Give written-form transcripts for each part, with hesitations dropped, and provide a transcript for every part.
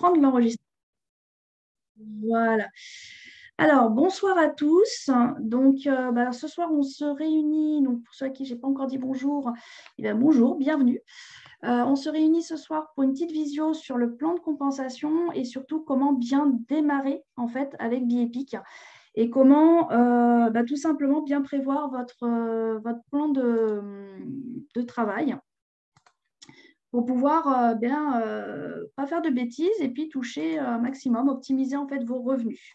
reprendre l'enregistrement. Voilà. Alors, bonsoir à tous. Donc, ce soir, on se réunit. Donc, pour ceux à qui je n'ai pas encore dit bonjour, eh bien, bonjour, bienvenue. On se réunit ce soir pour une petite visio sur le plan de compensation et surtout comment bien démarrer en fait avec Biepic et comment tout simplement bien prévoir votre plan de travail pour pouvoir pas faire de bêtises et puis toucher un maximum, optimiser en fait vos revenus.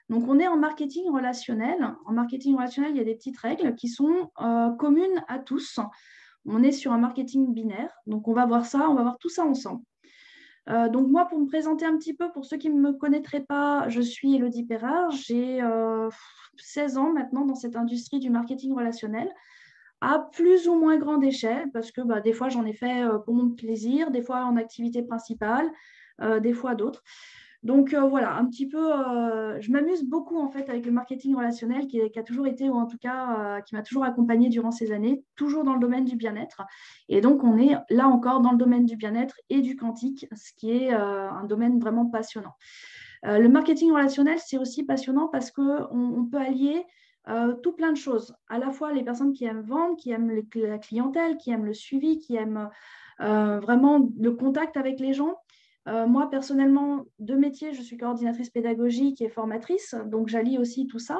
Donc, on est en marketing relationnel. En marketing relationnel, il y a des petites règles qui sont communes à tous. On est sur un marketing binaire. Donc, on va voir ça, on va voir tout ça ensemble. Donc, moi, pour me présenter un petit peu, pour ceux qui ne me connaîtraient pas, je suis Élodie Perrard. J'ai 16 ans maintenant dans cette industrie du marketing relationnel à plus ou moins grande échelle, parce que des fois, j'en ai fait pour mon plaisir, des fois en activité principale, des fois d'autres. Donc voilà, un petit peu, je m'amuse beaucoup en fait avec le marketing relationnel qui a toujours été, ou en tout cas qui m'a toujours accompagnée durant ces années, toujours dans le domaine du bien-être. Et donc on est là encore dans le domaine du bien-être et du quantique, ce qui est un domaine vraiment passionnant. Le marketing relationnel, c'est aussi passionnant parce qu'on peut allier tout plein de choses. À la fois les personnes qui aiment vendre, qui aiment la clientèle, qui aiment le suivi, qui aiment vraiment le contact avec les gens. Moi, personnellement, de métier, je suis coordinatrice pédagogique et formatrice, donc j'allie aussi tout ça.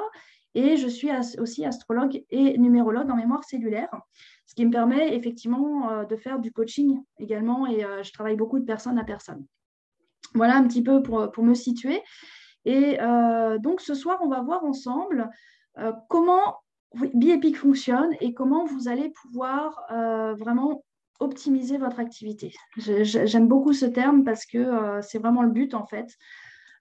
Et je suis aussi astrologue et numérologue en mémoire cellulaire, ce qui me permet effectivement de faire du coaching également et je travaille beaucoup de personne à personne. Voilà un petit peu pour me situer. Et donc, ce soir, on va voir ensemble comment Biepic fonctionne et comment vous allez pouvoir vraiment optimiser votre activité. J'aime beaucoup ce terme parce que c'est vraiment le but, en fait.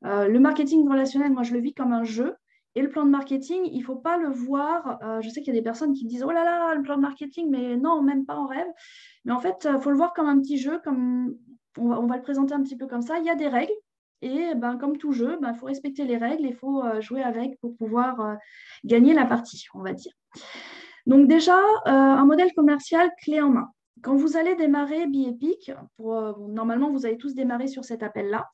Le marketing relationnel, moi, je le vis comme un jeu. Et le plan de marketing, il ne faut pas le voir. Je sais qu'il y a des personnes qui disent, oh là là, le plan de marketing, mais non, même pas en rêve. Mais en fait, il faut le voir comme un petit jeu, comme on va le présenter un petit peu comme ça. Il y a des règles. Et comme tout jeu, il faut respecter les règles, il faut jouer avec pour pouvoir gagner la partie, on va dire. Donc déjà, un modèle commercial clé en main. Quand vous allez démarrer Biepic, normalement, vous allez tous démarrer sur cet appel-là,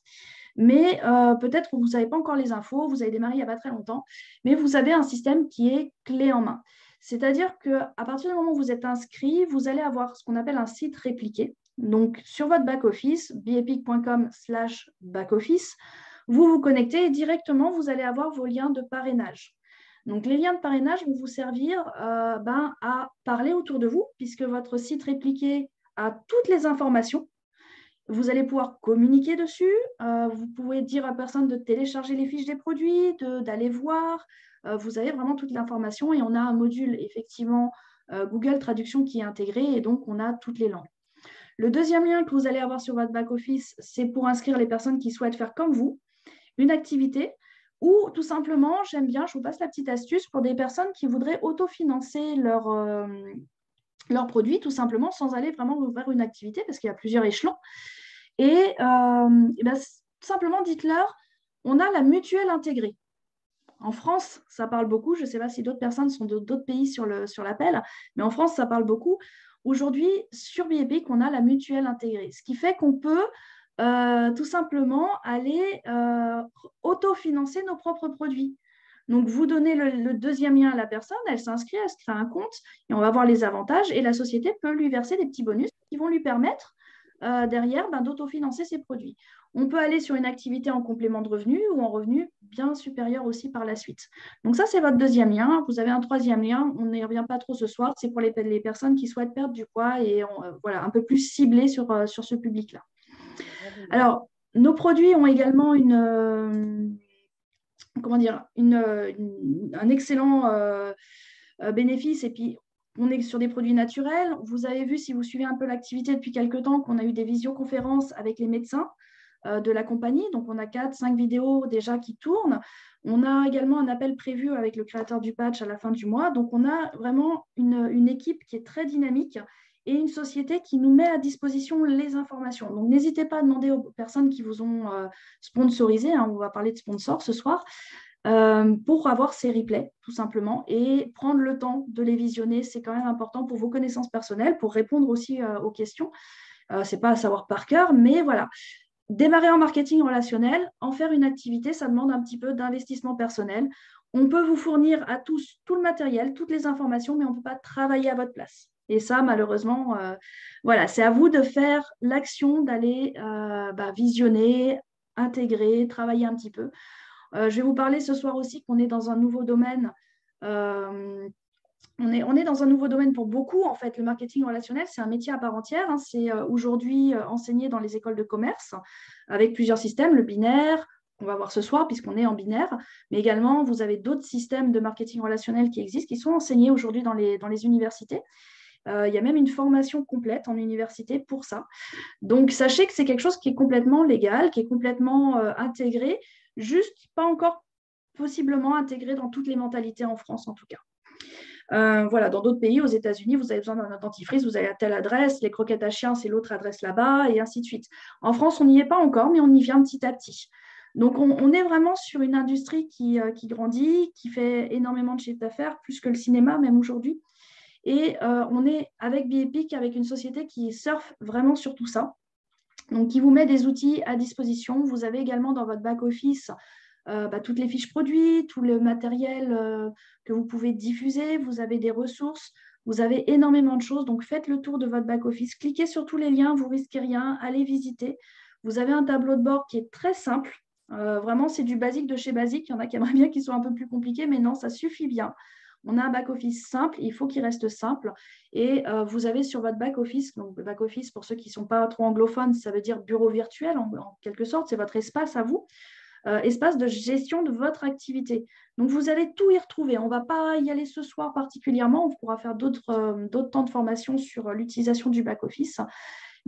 mais peut-être que vous n'avez pas encore les infos, vous avez démarré il n'y a pas très longtemps, mais vous avez un système qui est clé en main. C'est-à-dire qu'à partir du moment où vous êtes inscrit, vous allez avoir ce qu'on appelle un site répliqué. Donc, sur votre back-office, biepic.com/back-office, vous vous connectez et directement, vous allez avoir vos liens de parrainage. Donc, les liens de parrainage vont vous servir à parler autour de vous, puisque votre site répliqué a toutes les informations. Vous allez pouvoir communiquer dessus. Vous pouvez dire à personne de télécharger les fiches des produits, d'aller voir. Vous avez vraiment toute l'information et on a un module, effectivement, Google Traduction qui est intégré et donc on a toutes les langues. Le deuxième lien que vous allez avoir sur votre back-office, c'est pour inscrire les personnes qui souhaitent faire comme vous une activité ou tout simplement, j'aime bien, je vous passe la petite astuce pour des personnes qui voudraient autofinancer leurs produits tout simplement sans aller vraiment vers une activité parce qu'il y a plusieurs échelons. Et simplement, dites-leur, on a la mutuelle intégrée. En France, ça parle beaucoup. Je ne sais pas si d'autres personnes sont d'autres pays sur l'appel, mais en France, ça parle beaucoup. Aujourd'hui, sur Biepic, on a la mutuelle intégrée, ce qui fait qu'on peut tout simplement aller autofinancer nos propres produits. Donc, vous donnez le deuxième lien à la personne, elle s'inscrit, elle se crée un compte et on va voir les avantages et la société peut lui verser des petits bonus qui vont lui permettre derrière d'autofinancer ses produits. On peut aller sur une activité en complément de revenu ou en revenu bien supérieur aussi par la suite. Donc ça, c'est votre deuxième lien. Vous avez un troisième lien, on n'y revient pas trop ce soir, c'est pour les personnes qui souhaitent perdre du poids et voilà, un peu plus ciblé sur ce public-là. Alors, nos produits ont également un excellent bénéfice et puis on est sur des produits naturels. Vous avez vu, si vous suivez un peu l'activité depuis quelques temps, qu'on a eu des visioconférences avec les médecins de la compagnie. Donc, on a 4-5 vidéos déjà qui tournent. On a également un appel prévu avec le créateur du patch à la fin du mois. Donc, on a vraiment une équipe qui est très dynamique et une société qui nous met à disposition les informations. Donc, n'hésitez pas à demander aux personnes qui vous ont sponsorisé, hein, on va parler de sponsors ce soir, pour avoir ces replays, tout simplement, et prendre le temps de les visionner. C'est quand même important pour vos connaissances personnelles, pour répondre aussi aux questions. Ce n'est pas à savoir par cœur, mais voilà. démarrer en marketing relationnel, en faire une activité, ça demande un petit peu d'investissement personnel. On peut vous fournir à tous tout le matériel, toutes les informations, mais on ne peut pas travailler à votre place. Et ça, malheureusement, voilà, c'est à vous de faire l'action d'aller visionner, intégrer, travailler un petit peu. Je vais vous parler ce soir aussi qu'on est dans un nouveau domaine. On est dans un nouveau domaine pour beaucoup. En fait, le marketing relationnel, c'est un métier à part entière, hein. C'est aujourd'hui enseigné dans les écoles de commerce avec plusieurs systèmes, le binaire, qu'on va voir ce soir puisqu'on est en binaire, mais également, vous avez d'autres systèmes de marketing relationnel qui existent, qui sont enseignés aujourd'hui dans les universités. Il y a même une formation complète en université pour ça. Donc, sachez que c'est quelque chose qui est complètement légal, qui est complètement intégré, juste pas encore possiblement intégré dans toutes les mentalités en France en tout cas. Voilà, dans d'autres pays, aux États-Unis, vous avez besoin d'un dentifrice, vous allez à telle adresse, les croquettes à chien, c'est l'autre adresse là-bas, et ainsi de suite. En France, on n'y est pas encore, mais on y vient petit à petit. Donc, on est vraiment sur une industrie qui grandit, qui fait énormément de chiffre d'affaires, plus que le cinéma, même aujourd'hui. Et on est avec BeEpic, avec une société qui surfe vraiment sur tout ça. Donc, qui vous met des outils à disposition. Vous avez également dans votre back-office toutes les fiches produits, tout le matériel que vous pouvez diffuser. Vous avez des ressources, vous avez énormément de choses. Donc, faites le tour de votre back-office. Cliquez sur tous les liens, vous ne risquez rien. Allez visiter. Vous avez un tableau de bord qui est très simple. Vraiment, c'est du basique de chez basique. Il y en a qui aimeraient bien qu'il soit un peu plus compliqué, mais non, ça suffit bien. On a un back-office simple, il faut qu'il reste simple. Et vous avez sur votre back-office, donc le back-office, pour ceux qui ne sont pas trop anglophones, ça veut dire bureau virtuel en quelque sorte, c'est votre espace à vous, espace de gestion de votre activité. Donc vous allez tout y retrouver. On ne va pas y aller ce soir particulièrement, on pourra faire d'autres temps de formation sur l'utilisation du back-office.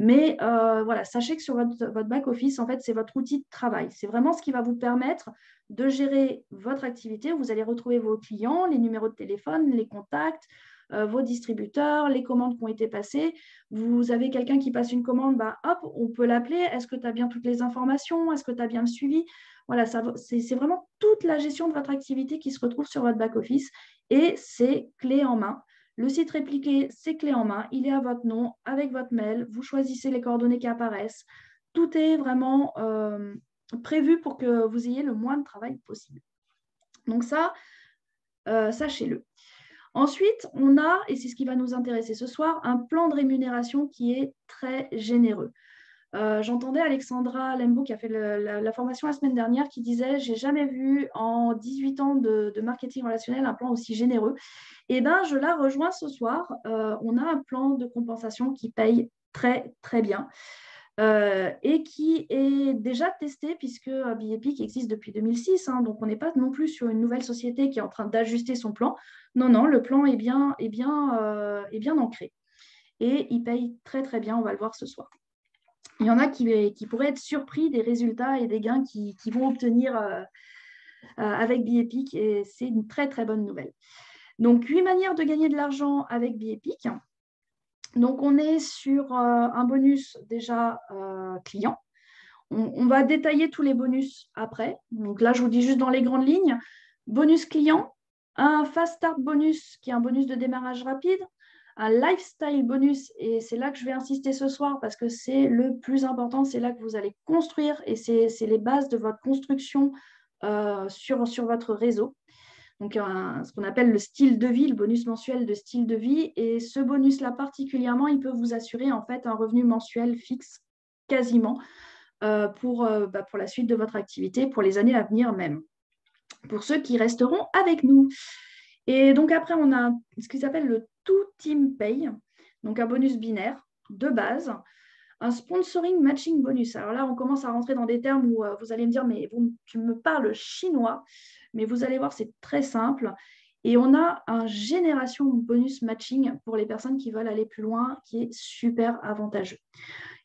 Mais voilà, sachez que sur votre back-office, en fait, c'est votre outil de travail. C'est vraiment ce qui va vous permettre de gérer votre activité. Vous allez retrouver vos clients, les numéros de téléphone, les contacts, vos distributeurs, les commandes qui ont été passées. Vous avez quelqu'un qui passe une commande, hop, on peut l'appeler. Est-ce que tu as bien toutes les informations? Est-ce que tu as bien le suivi? Voilà, c'est vraiment toute la gestion de votre activité qui se retrouve sur votre back-office et c'est clé en main. Le site répliqué, c'est clé en main. Il est à votre nom, avec votre mail. Vous choisissez les coordonnées qui apparaissent. Tout est vraiment prévu pour que vous ayez le moins de travail possible. Donc ça, sachez-le. Ensuite, on a, et c'est ce qui va nous intéresser ce soir, un plan de rémunération qui est très généreux. J'entendais Alexandra Lembo qui a fait la formation la semaine dernière qui disait « J'ai jamais vu en 18 ans de marketing relationnel un plan aussi généreux ». Eh bien, je la rejoins ce soir. On a un plan de compensation qui paye très, très bien et qui est déjà testé puisque BeEpic existe depuis 2006. Hein, donc, on n'est pas non plus sur une nouvelle société qui est en train d'ajuster son plan. Non, non, le plan est bien ancré. Et il paye très, très bien. On va le voir ce soir. Il y en a qui pourraient être surpris des résultats et des gains qu'ils vont obtenir avec BeEpic et c'est une très, très bonne nouvelle. Donc, 8 manières de gagner de l'argent avec BeEpic. Donc, on est sur un bonus déjà client. On va détailler tous les bonus après. Donc là, je vous dis juste dans les grandes lignes. Bonus client, un fast start bonus qui est un bonus de démarrage rapide, un lifestyle bonus, et c'est là que je vais insister ce soir parce que c'est le plus important, c'est là que vous allez construire et c'est les bases de votre construction sur votre réseau. Donc, ce qu'on appelle le style de vie, le bonus mensuel de style de vie. Et ce bonus-là particulièrement, il peut vous assurer en fait un revenu mensuel fixe quasiment pour la suite de votre activité, pour les années à venir même, pour ceux qui resteront avec nous. Et donc après, on a ce qui s'appelle le Two Team Pay, donc un bonus binaire de base, un sponsoring matching bonus. Alors là, on commence à rentrer dans des termes où vous allez me dire, mais tu me parles chinois, mais vous allez voir, c'est très simple. Et on a un génération bonus matching pour les personnes qui veulent aller plus loin, qui est super avantageux.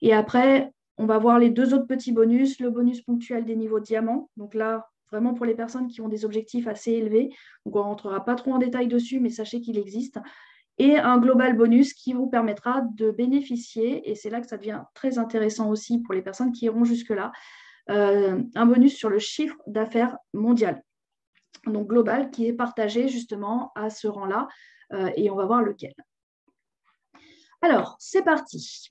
Et après, on va voir les deux autres petits bonus, le bonus ponctuel des niveaux diamant. Donc là, vraiment pour les personnes qui ont des objectifs assez élevés. Donc on ne rentrera pas trop en détail dessus, mais sachez qu'il existe. Et un global bonus qui vous permettra de bénéficier, et c'est là que ça devient très intéressant aussi pour les personnes qui iront jusque-là, un bonus sur le chiffre d'affaires mondial. Donc global qui est partagé justement à ce rang-là, et on va voir lequel. Alors, c'est parti.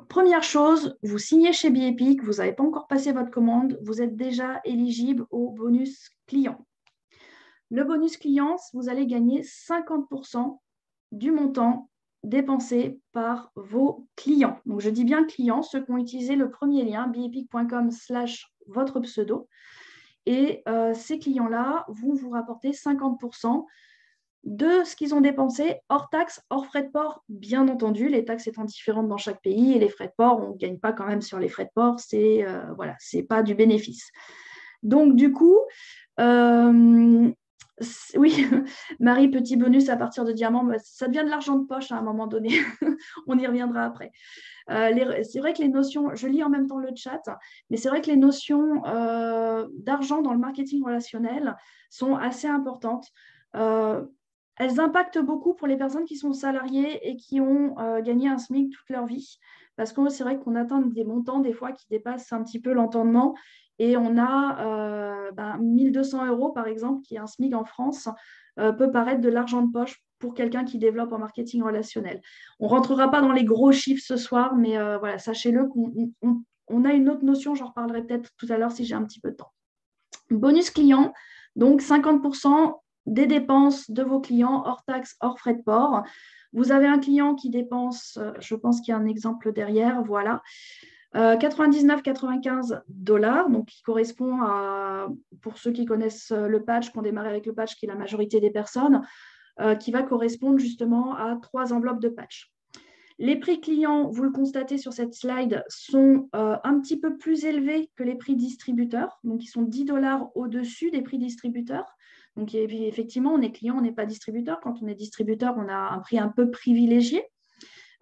Première chose, vous signez chez BeEpic, vous n'avez pas encore passé votre commande, vous êtes déjà éligible au bonus client. Le bonus client, vous allez gagner 50% du montant dépensé par vos clients. Donc, je dis bien clients, ceux qui ont utilisé le premier lien, beepic.com/votre pseudo. Et ces clients-là vont vous rapporter 50% de ce qu'ils ont dépensé, hors taxes, hors frais de port, bien entendu, les taxes étant différentes dans chaque pays et les frais de port, on ne gagne pas quand même sur les frais de port, c'est voilà, c'est pas du bénéfice. Donc du coup, oui, Marie, petit bonus à partir de diamant, ça devient de l'argent de poche à un moment donné, on y reviendra après. C'est vrai que les notions, je lis en même temps le chat, mais c'est vrai que les notions d'argent dans le marketing relationnel sont assez importantes. Elles impactent beaucoup pour les personnes qui sont salariées et qui ont gagné un SMIC toute leur vie. Parce que c'est vrai qu'on atteint des montants des fois qui dépassent un petit peu l'entendement. Et on a 1200 euros, par exemple, qui est un SMIC en France, peut paraître de l'argent de poche pour quelqu'un qui développe en marketing relationnel. On ne rentrera pas dans les gros chiffres ce soir, mais voilà, sachez-le qu'on a une autre notion, j'en reparlerai peut-être tout à l'heure si j'ai un petit peu de temps. Bonus client, donc 50% des dépenses de vos clients, hors taxes, hors frais de port. Vous avez un client qui dépense, je pense qu'il y a un exemple derrière, voilà, 99,95 $, donc qui correspond à, pour ceux qui connaissent le patch, qui ont démarré avec le patch, qui est la majorité des personnes, qui va correspondre justement à 3 enveloppes de patch. Les prix clients, vous le constatez sur cette slide, sont un petit peu plus élevés que les prix distributeurs. Donc, ils sont 10 $ au-dessus des prix distributeurs. Donc, effectivement, on est client, on n'est pas distributeur. Quand on est distributeur, on a un prix un peu privilégié.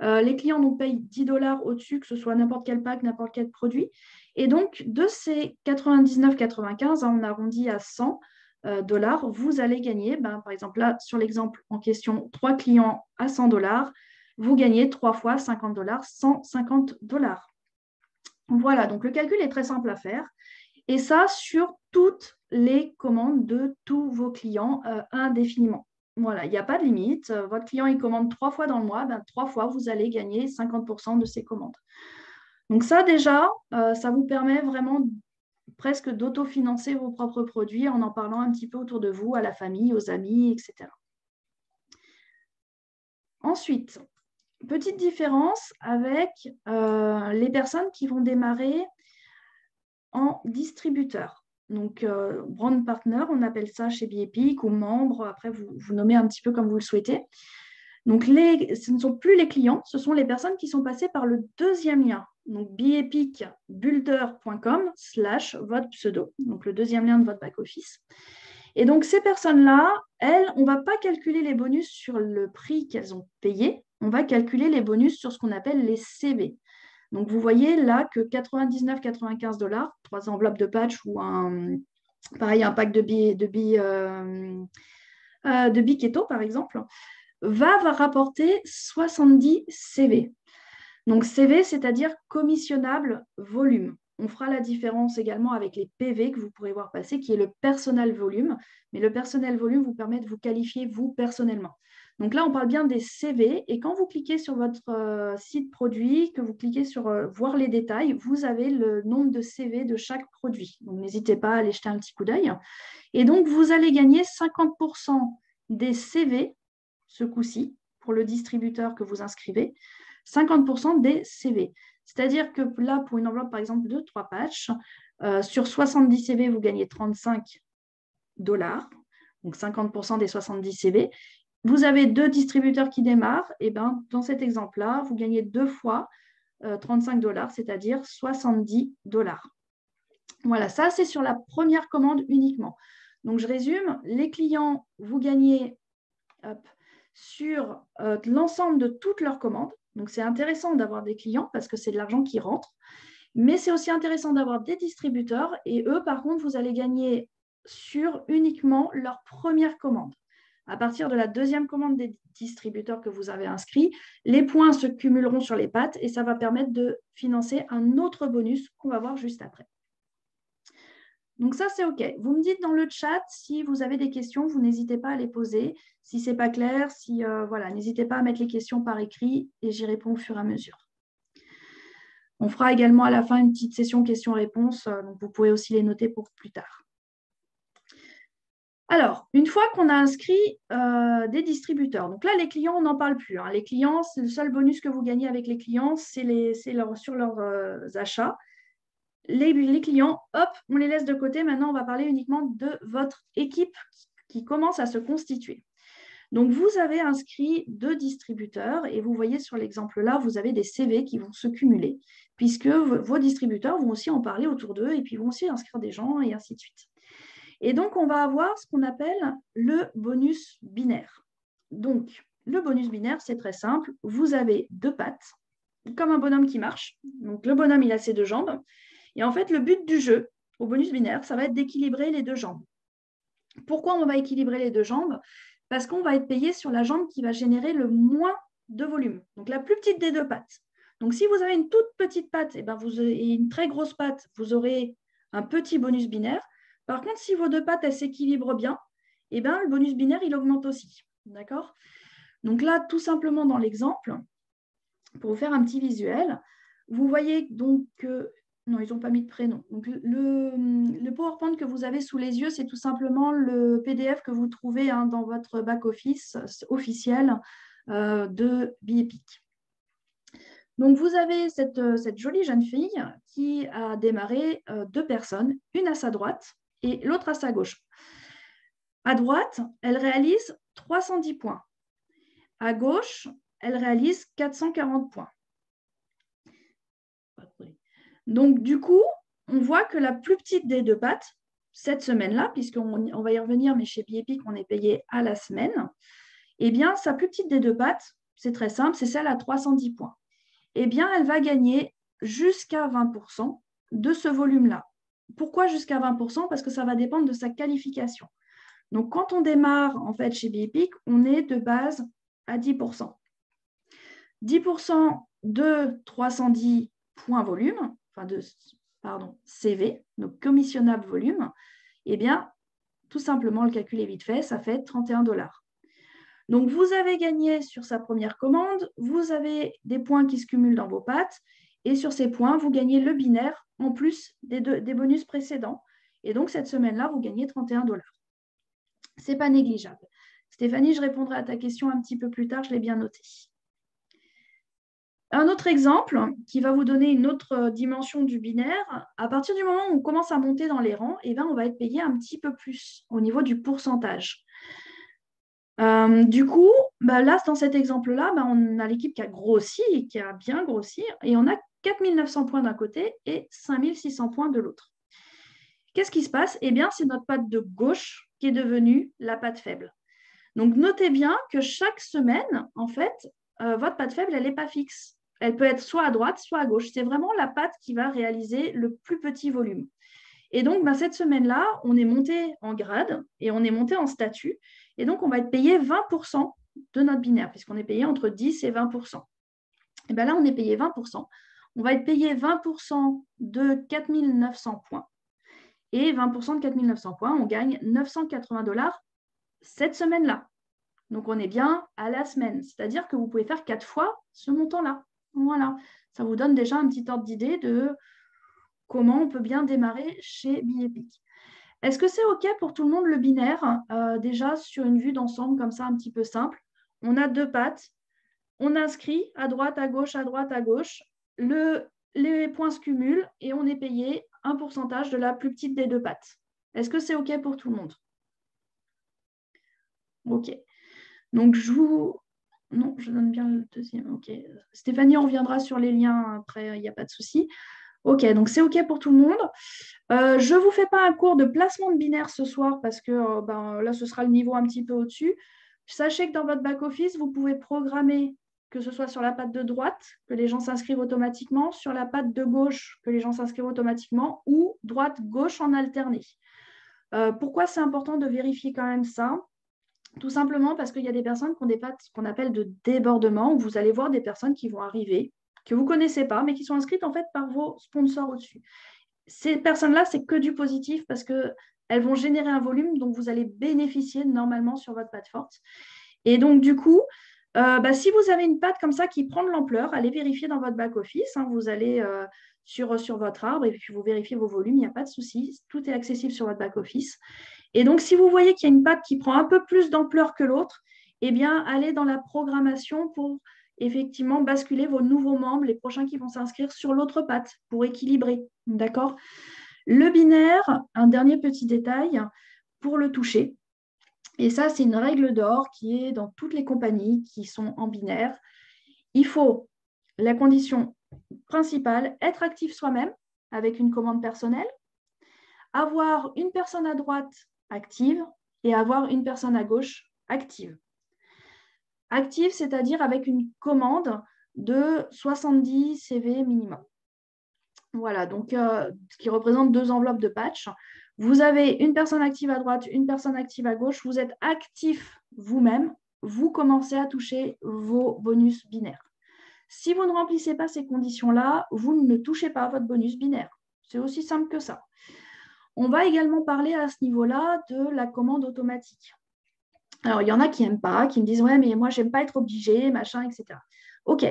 Les clients nous payent 10 $ au-dessus, que ce soit n'importe quel pack, n'importe quel produit. Et donc, de ces 99,95, on arrondit à 100 $, vous allez gagner, par exemple, là, sur l'exemple en question, 3 clients à 100 $, vous gagnez 3 fois 50 $, 150 $. Voilà, donc le calcul est très simple à faire. Et ça, sur toutes les commandes de tous vos clients indéfiniment. Voilà, il n'y a pas de limite. Votre client, il commande 3 fois dans le mois, 3 fois, vous allez gagner 50% de ses commandes. Donc ça, déjà, ça vous permet vraiment presque d'autofinancer vos propres produits en parlant un petit peu autour de vous, à la famille, aux amis, etc. Ensuite, petite différence avec les personnes qui vont démarrer en distributeur. Donc, brand partner, on appelle ça chez BeEpic ou membre. Après, vous nommez un petit peu comme vous le souhaitez. Donc, ce ne sont plus les clients, ce sont les personnes qui sont passées par le deuxième lien. Donc, beepicbuilder.com/votre pseudo. Donc, le deuxième lien de votre back-office. Et donc, ces personnes-là, elles, on ne va pas calculer les bonus sur le prix qu'elles ont payé. On va calculer les bonus sur ce qu'on appelle les CV. Donc, vous voyez là que 99,95 $, 3 enveloppes de patch ou un pack de billes keto, par exemple, va rapporter 70 CV. Donc, CV, c'est-à-dire commissionnable volume. On fera la différence également avec les PV que vous pourrez voir passer, qui est le personal volume. Mais le personal volume vous permet de vous qualifier vous personnellement. Donc là, on parle bien des CV. Et quand vous cliquez sur votre site produit, que vous cliquez sur voir les détails, vous avez le nombre de CV de chaque produit. Donc, n'hésitez pas à aller jeter un petit coup d'œil. Et donc, vous allez gagner 50% des CV, ce coup-ci, pour le distributeur que vous inscrivez, 50% des CV. C'est-à-dire que là, pour une enveloppe, par exemple, de 3 patchs, sur 70 CV, vous gagnez 35 $, donc 50% des 70 CV. Vous avez 2 distributeurs qui démarrent, et dans cet exemple-là, vous gagnez 2 fois 35 $, c'est-à-dire 70 $. Voilà, ça, c'est sur la première commande uniquement. Donc, je résume, les clients, vous gagnez sur l'ensemble de toutes leurs commandes. Donc, c'est intéressant d'avoir des clients parce que c'est de l'argent qui rentre. Mais c'est aussi intéressant d'avoir des distributeurs. Et eux, par contre, vous allez gagner sur uniquement leur première commande. À partir de la deuxième commande des distributeurs que vous avez inscrits, les points se cumuleront sur les pattes et ça va permettre de financer un autre bonus qu'on va voir juste après. Donc ça, c'est OK. Vous me dites dans le chat si vous avez des questions, vous n'hésitez pas à les poser. Si ce n'est pas clair, voilà, n'hésitez pas à mettre les questions par écrit et j'y réponds au fur et à mesure. On fera également à la fin une petite session questions-réponses, donc vous pouvez aussi les noter pour plus tard. Alors, une fois qu'on a inscrit des distributeurs, donc là, les clients, on n'en parle plus. Hein. Les clients, c'est le seul bonus que vous gagnez avec les clients, c'est sur leurs achats. Les clients, hop, on les laisse de côté. Maintenant, on va parler uniquement de votre équipe qui commence à se constituer. Donc, vous avez inscrit 2 distributeurs et vous voyez sur l'exemple là, vous avez des CV qui vont se cumuler puisque vos distributeurs vont aussi en parler autour d'eux et puis vont aussi inscrire des gens et ainsi de suite. Et donc, on va avoir ce qu'on appelle le bonus binaire. Donc, le bonus binaire, c'est très simple. Vous avez 2 pattes, comme un bonhomme qui marche. Donc, le bonhomme, il a ses 2 jambes. Et en fait, le but du jeu au bonus binaire, ça va être d'équilibrer les 2 jambes. Pourquoi on va équilibrer les 2 jambes? Parce qu'on va être payé sur la jambe qui va générer le moins de volume, donc la plus petite des 2 pattes. Donc, si vous avez une toute petite patte et une très grosse patte, vous aurez un petit bonus binaire. Par contre, si vos 2 pattes, elles s'équilibrent bien, le bonus binaire, il augmente aussi. D'accord? Donc là, tout simplement dans l'exemple, pour vous faire un petit visuel, vous voyez donc que non, ils n'ont pas mis de prénom. Donc, le PowerPoint que vous avez sous les yeux, c'est tout simplement le PDF que vous trouvez dans votre back-office officiel de BeEpic. Donc, vous avez cette jolie jeune fille qui a démarré 2 personnes, une à sa droite et l'autre à sa gauche. À droite, elle réalise 310 points. À gauche, elle réalise 440 points. Donc, du coup, on voit que la plus petite des 2 pattes, cette semaine-là, puisqu'on va y revenir, mais chez BeEpic, on est payé à la semaine, eh bien, sa plus petite des 2 pattes, c'est très simple, c'est celle à 310 points. Eh bien, elle va gagner jusqu'à 20% de ce volume-là. Pourquoi jusqu'à 20%? Parce que ça va dépendre de sa qualification. Donc, quand on démarre, en fait, chez BeEpic, on est de base à 10%. 10% de 310 points volume, CV, donc commissionnable volume, eh bien, tout simplement, le calcul est vite fait, ça fait 31 $. Donc, vous avez gagné sur sa première commande, vous avez des points qui se cumulent dans vos pattes, et sur ces points, vous gagnez le binaire en plus des bonus précédents. Et donc, cette semaine-là, vous gagnez 31 $. Ce n'est pas négligeable. Stéphanie, je répondrai à ta question un petit peu plus tard, je l'ai bien noté. Un autre exemple qui va vous donner une autre dimension du binaire, à partir du moment où on commence à monter dans les rangs, on va être payé un petit peu plus au niveau du pourcentage. Du coup, là, dans cet exemple-là, on a l'équipe qui a grossi et qui a bien grossi, et on a 4 900 points d'un côté et 5 600 points de l'autre. Qu'est-ce qui se passe? Eh bien, c'est notre patte de gauche qui est devenue la patte faible. Donc, notez bien que chaque semaine, en fait, votre patte faible, elle n'est pas fixe. Elle peut être soit à droite, soit à gauche. C'est vraiment la patte qui va réaliser le plus petit volume. Et donc, cette semaine-là, on est monté en grade et on est monté en statut. Et donc, on va être payé 20% de notre binaire, puisqu'on est payé entre 10 et 20%. Et bien là, on est payé 20%. On va être payé 20% de 4 900 points. Et 20% de 4 900 points, on gagne 980 $ cette semaine-là. Donc, on est bien à la semaine. C'est-à-dire que vous pouvez faire 4 fois ce montant-là. Voilà. Ça vous donne déjà un petit ordre d'idée de comment on peut bien démarrer chez BeEpic. Est-ce que c'est OK pour tout le monde le binaire? Déjà, sur une vue d'ensemble comme ça, un petit peu simple. On a 2 pattes. On inscrit à droite, à gauche, à droite, à gauche. Les points se cumulent et on est payé un pourcentage de la plus petite des 2 pattes. Est-ce que c'est OK pour tout le monde? OK. Donc, non, je donne bien le deuxième. OK. Stéphanie, on reviendra sur les liens après, il n'y a pas de souci. OK, donc c'est OK pour tout le monde. Je ne vous fais pas un cours de placement de binaire ce soir parce que là, ce sera le niveau un petit peu au-dessus. Sachez que dans votre back-office, vous pouvez programmer que ce soit sur la patte de droite, que les gens s'inscrivent automatiquement, sur la patte de gauche, que les gens s'inscrivent automatiquement, ou droite-gauche en alterné. Pourquoi c'est important de vérifier quand même ça? Tout simplement parce qu'il y a des personnes qui ont des pattes qu'on appelle de débordement, où vous allez voir des personnes qui vont arriver, que vous ne connaissez pas, mais qui sont inscrites en fait par vos sponsors au-dessus. Ces personnes-là, c'est que du positif parce qu'elles vont générer un volume dont vous allez bénéficier normalement sur votre patte forte. Et donc, du coup, Si vous avez une patte comme ça qui prend de l'ampleur, allez vérifier dans votre back-office. Hein, vous allez sur votre arbre et puis vous vérifiez vos volumes, il n'y a pas de souci. Tout est accessible sur votre back-office. Et donc, si vous voyez qu'il y a une patte qui prend un peu plus d'ampleur que l'autre, eh bien, allez dans la programmation pour effectivement basculer vos nouveaux membres, les prochains qui vont s'inscrire sur l'autre patte pour équilibrer. D'accord? Le binaire, un dernier petit détail, pour le toucher. Et ça, c'est une règle d'or qui est dans toutes les compagnies qui sont en binaire. Il faut, la condition principale, être actif soi-même avec une commande personnelle, avoir une personne à droite active et avoir une personne à gauche active. Active, c'est-à-dire avec une commande de 70 CV minimum. Voilà, donc ce qui représente 2 enveloppes de patch. Vous avez une personne active à droite, une personne active à gauche. Vous êtes actif vous-même. Vous commencez à toucher vos bonus binaires. Si vous ne remplissez pas ces conditions-là, vous ne touchez pas à votre bonus binaire. C'est aussi simple que ça. On va également parler à ce niveau-là de la commande automatique. Alors, il y en a qui n'aiment pas, qui me disent « Ouais, mais moi, je n'aime pas être obligé, machin, etc. » Ok,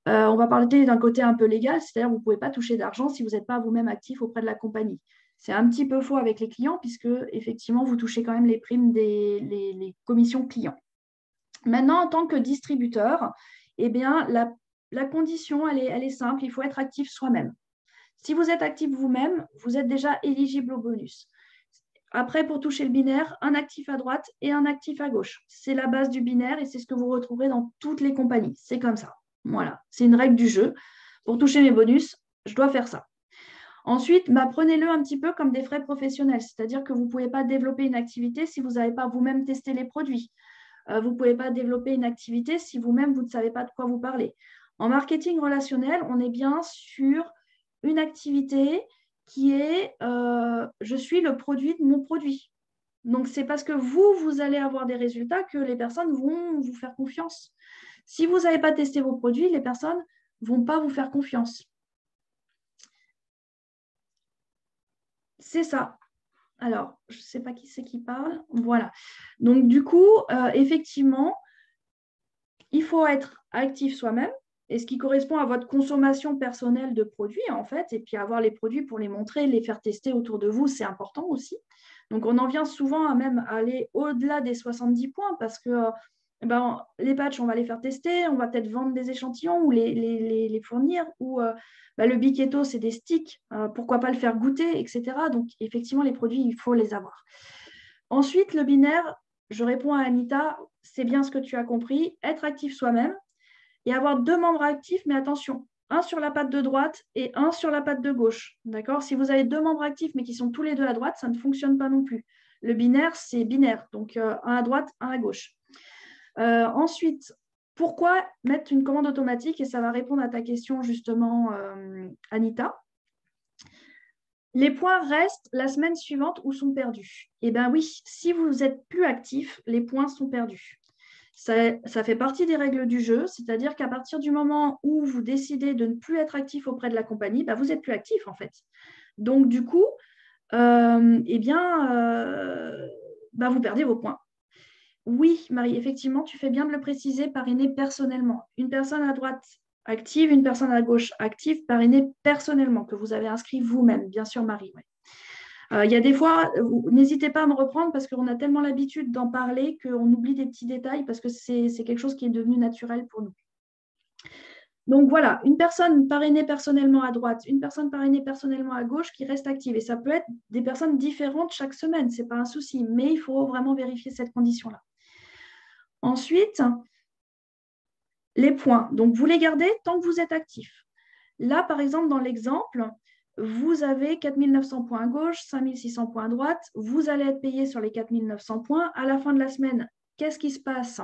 on va parler d'un côté un peu légal, c'est-à-dire que vous ne pouvez pas toucher d'argent si vous n'êtes pas vous-même actif auprès de la compagnie. C'est un petit peu faux avec les clients puisque, effectivement, vous touchez quand même les primes les commissions clients. Maintenant, en tant que distributeur, eh bien, la condition, elle est simple, il faut être actif soi-même. Si vous êtes actif vous-même, vous êtes déjà éligible au bonus. Après, pour toucher le binaire, un actif à droite et un actif à gauche. C'est la base du binaire et c'est ce que vous retrouverez dans toutes les compagnies. C'est comme ça. Voilà, c'est une règle du jeu. Pour toucher mes bonus, je dois faire ça. Ensuite, prenez-le un petit peu comme des frais professionnels, c'est-à-dire que vous ne pouvez pas développer une activité si vous n'avez pas vous-même testé les produits. Vous ne pouvez pas développer une activité si vous-même, vous ne savez pas de quoi vous parlez. En marketing relationnel, on est bien sur une activité qui est je suis le produit de mon produit. Donc, c'est parce que vous allez avoir des résultats que les personnes vont vous faire confiance. Si vous n'avez pas testé vos produits, les personnes ne vont pas vous faire confiance. C'est ça. Alors, je ne sais pas qui c'est qui parle. Voilà. Donc, du coup, effectivement, il faut être actif soi-même, et ce qui correspond à votre consommation personnelle de produits, en fait, et puis avoir les produits pour les montrer, les faire tester autour de vous, c'est important aussi. Donc, on en vient souvent à même aller au-delà des 70 points parce que les patchs, on va les faire tester, on va peut-être vendre des échantillons ou les fournir, ou le Biquetto, c'est des sticks, pourquoi pas le faire goûter, etc. Donc, effectivement, les produits, il faut les avoir. Ensuite, le binaire, je réponds à Anita, c'est bien ce que tu as compris, être actif soi-même et avoir 2 membres actifs, mais attention, un sur la patte de droite et un sur la patte de gauche. D'accord? Si vous avez 2 membres actifs, mais qui sont tous les deux à droite, ça ne fonctionne pas non plus. Le binaire, c'est binaire, donc un à droite, un à gauche. Ensuite, pourquoi mettre une commande automatique? Et ça va répondre à ta question justement, Anita. Les points restent la semaine suivante ou sont perdus. Eh bien oui, si vous êtes plus actif, les points sont perdus. Ça fait partie des règles du jeu, c'est-à-dire qu'à partir du moment où vous décidez de ne plus être actif auprès de la compagnie, vous n'êtes plus actif en fait. Donc du coup, vous perdez vos points. Oui, Marie, effectivement, tu fais bien de le préciser, parrainer personnellement. Une personne à droite active, une personne à gauche active, parrainer personnellement, que vous avez inscrit vous-même, bien sûr, Marie. Ouais. Il y a des fois, n'hésitez pas à me reprendre parce qu'on a tellement l'habitude d'en parler qu'on oublie des petits détails parce que c'est quelque chose qui est devenu naturel pour nous. Donc voilà, une personne parrainée personnellement à droite, une personne parrainée personnellement à gauche qui reste active. Et ça peut être des personnes différentes chaque semaine, ce n'est pas un souci, mais il faut vraiment vérifier cette condition-là. Ensuite, les points. Donc, vous les gardez tant que vous êtes actif. Là, par exemple, dans l'exemple, vous avez 4 900 points à gauche, 5 600 points à droite. Vous allez être payé sur les 4 900 points. À la fin de la semaine, qu'est-ce qui se passe?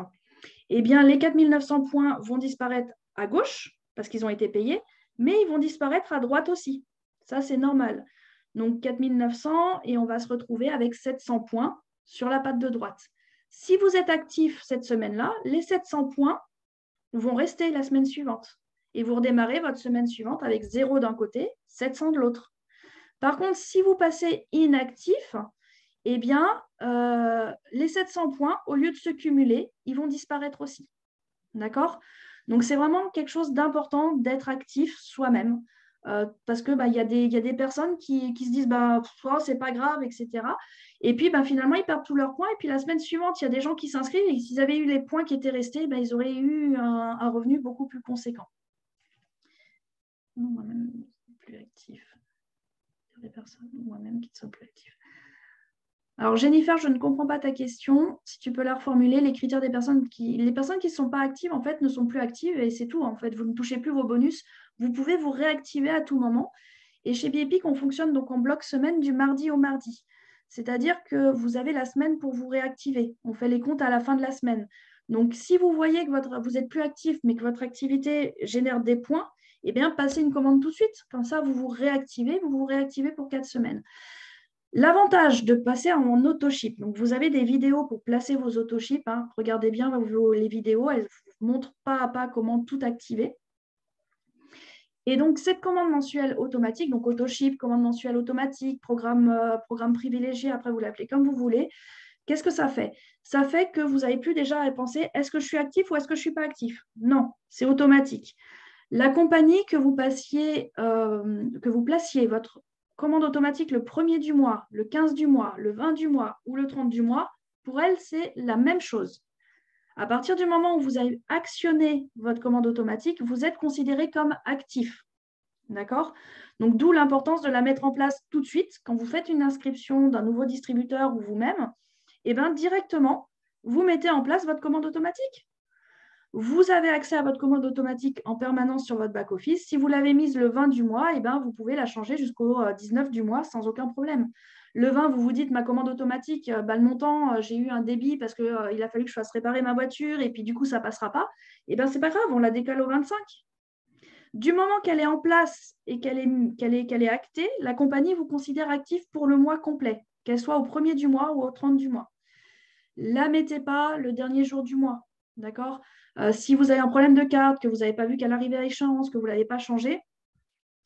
Eh bien, les 4 900 points vont disparaître à gauche parce qu'ils ont été payés, mais ils vont disparaître à droite aussi. Ça, c'est normal. Donc, 4 900 et on va se retrouver avec 700 points sur la patte de droite. Si vous êtes actif cette semaine-là, les 700 points vont rester la semaine suivante. Et vous redémarrez votre semaine suivante avec 0 d'un côté, 700 de l'autre. Par contre, si vous passez inactif, eh bien, les 700 points, au lieu de se cumuler, ils vont disparaître aussi. D'accord? Donc, c'est vraiment quelque chose d'important d'être actif soi-même. Parce que il y a des personnes qui se disent c'est pas grave, etc. Et puis finalement, ils perdent tous leurs points. Et puis la semaine suivante, il y a des gens qui s'inscrivent et s'ils avaient eu les points qui étaient restés, ils auraient eu un revenu beaucoup plus conséquent. Non, moi-même, plus actif. Il y a des personnes, moi-même, qui ne sont plus actifs. Alors, Jennifer, je ne comprends pas ta question. Si tu peux la reformuler, les critères des personnes les personnes qui ne sont pas actives, en fait, ne sont plus actives et c'est tout. En fait, vous ne touchez plus vos bonus. Vous pouvez vous réactiver à tout moment. Et chez Biepic, on fonctionne donc en bloc semaine du mardi au mardi. C'est-à-dire que vous avez la semaine pour vous réactiver. On fait les comptes à la fin de la semaine. Donc, si vous voyez que vous n'êtes plus actif, mais que votre activité génère des points, eh bien, passez une commande tout de suite. Comme ça, vous vous réactivez pour 4 semaines. L'avantage de passer en auto-ship, donc vous avez des vidéos pour placer vos auto-ship, hein. Regardez bien les vidéos, elles vous montrent pas à pas comment tout activer. Et donc, cette commande mensuelle automatique, donc auto-ship, commande mensuelle automatique, programme privilégié, après vous l'appelez comme vous voulez, qu'est-ce que ça fait? Ça fait que vous n'avez plus déjà à penser, est-ce que je suis actif ou est-ce que je ne suis pas actif? Non, c'est automatique. La compagnie que vous placiez votre commande automatique le 1er du mois, le 15 du mois, le 20 du mois ou le 30 du mois, pour elle, c'est la même chose. À partir du moment où vous avez actionné votre commande automatique, vous êtes considéré comme actif. D'accord? Donc, d'où l'importance de la mettre en place tout de suite. Quand vous faites une inscription d'un nouveau distributeur ou vous-même, directement, vous mettez en place votre commande automatique. Vous avez accès à votre commande automatique en permanence sur votre back-office. Si vous l'avez mise le 20 du mois, vous pouvez la changer jusqu'au 19 du mois sans aucun problème. Le 20, vous vous dites, ma commande automatique, le montant, j'ai eu un débit parce qu'il a fallu que je fasse réparer ma voiture et puis du coup, ça ne passera pas. C'est pas grave, on la décale au 25. Du moment qu'elle est en place et qu'elle est actée, la compagnie vous considère actif pour le mois complet, qu'elle soit au 1er du mois ou au 30 du mois. La mettez pas le dernier jour du mois. D'accord? Si vous avez un problème de carte, que vous n'avez pas vu qu'elle arrivait à échéance, que vous ne l'avez pas changé,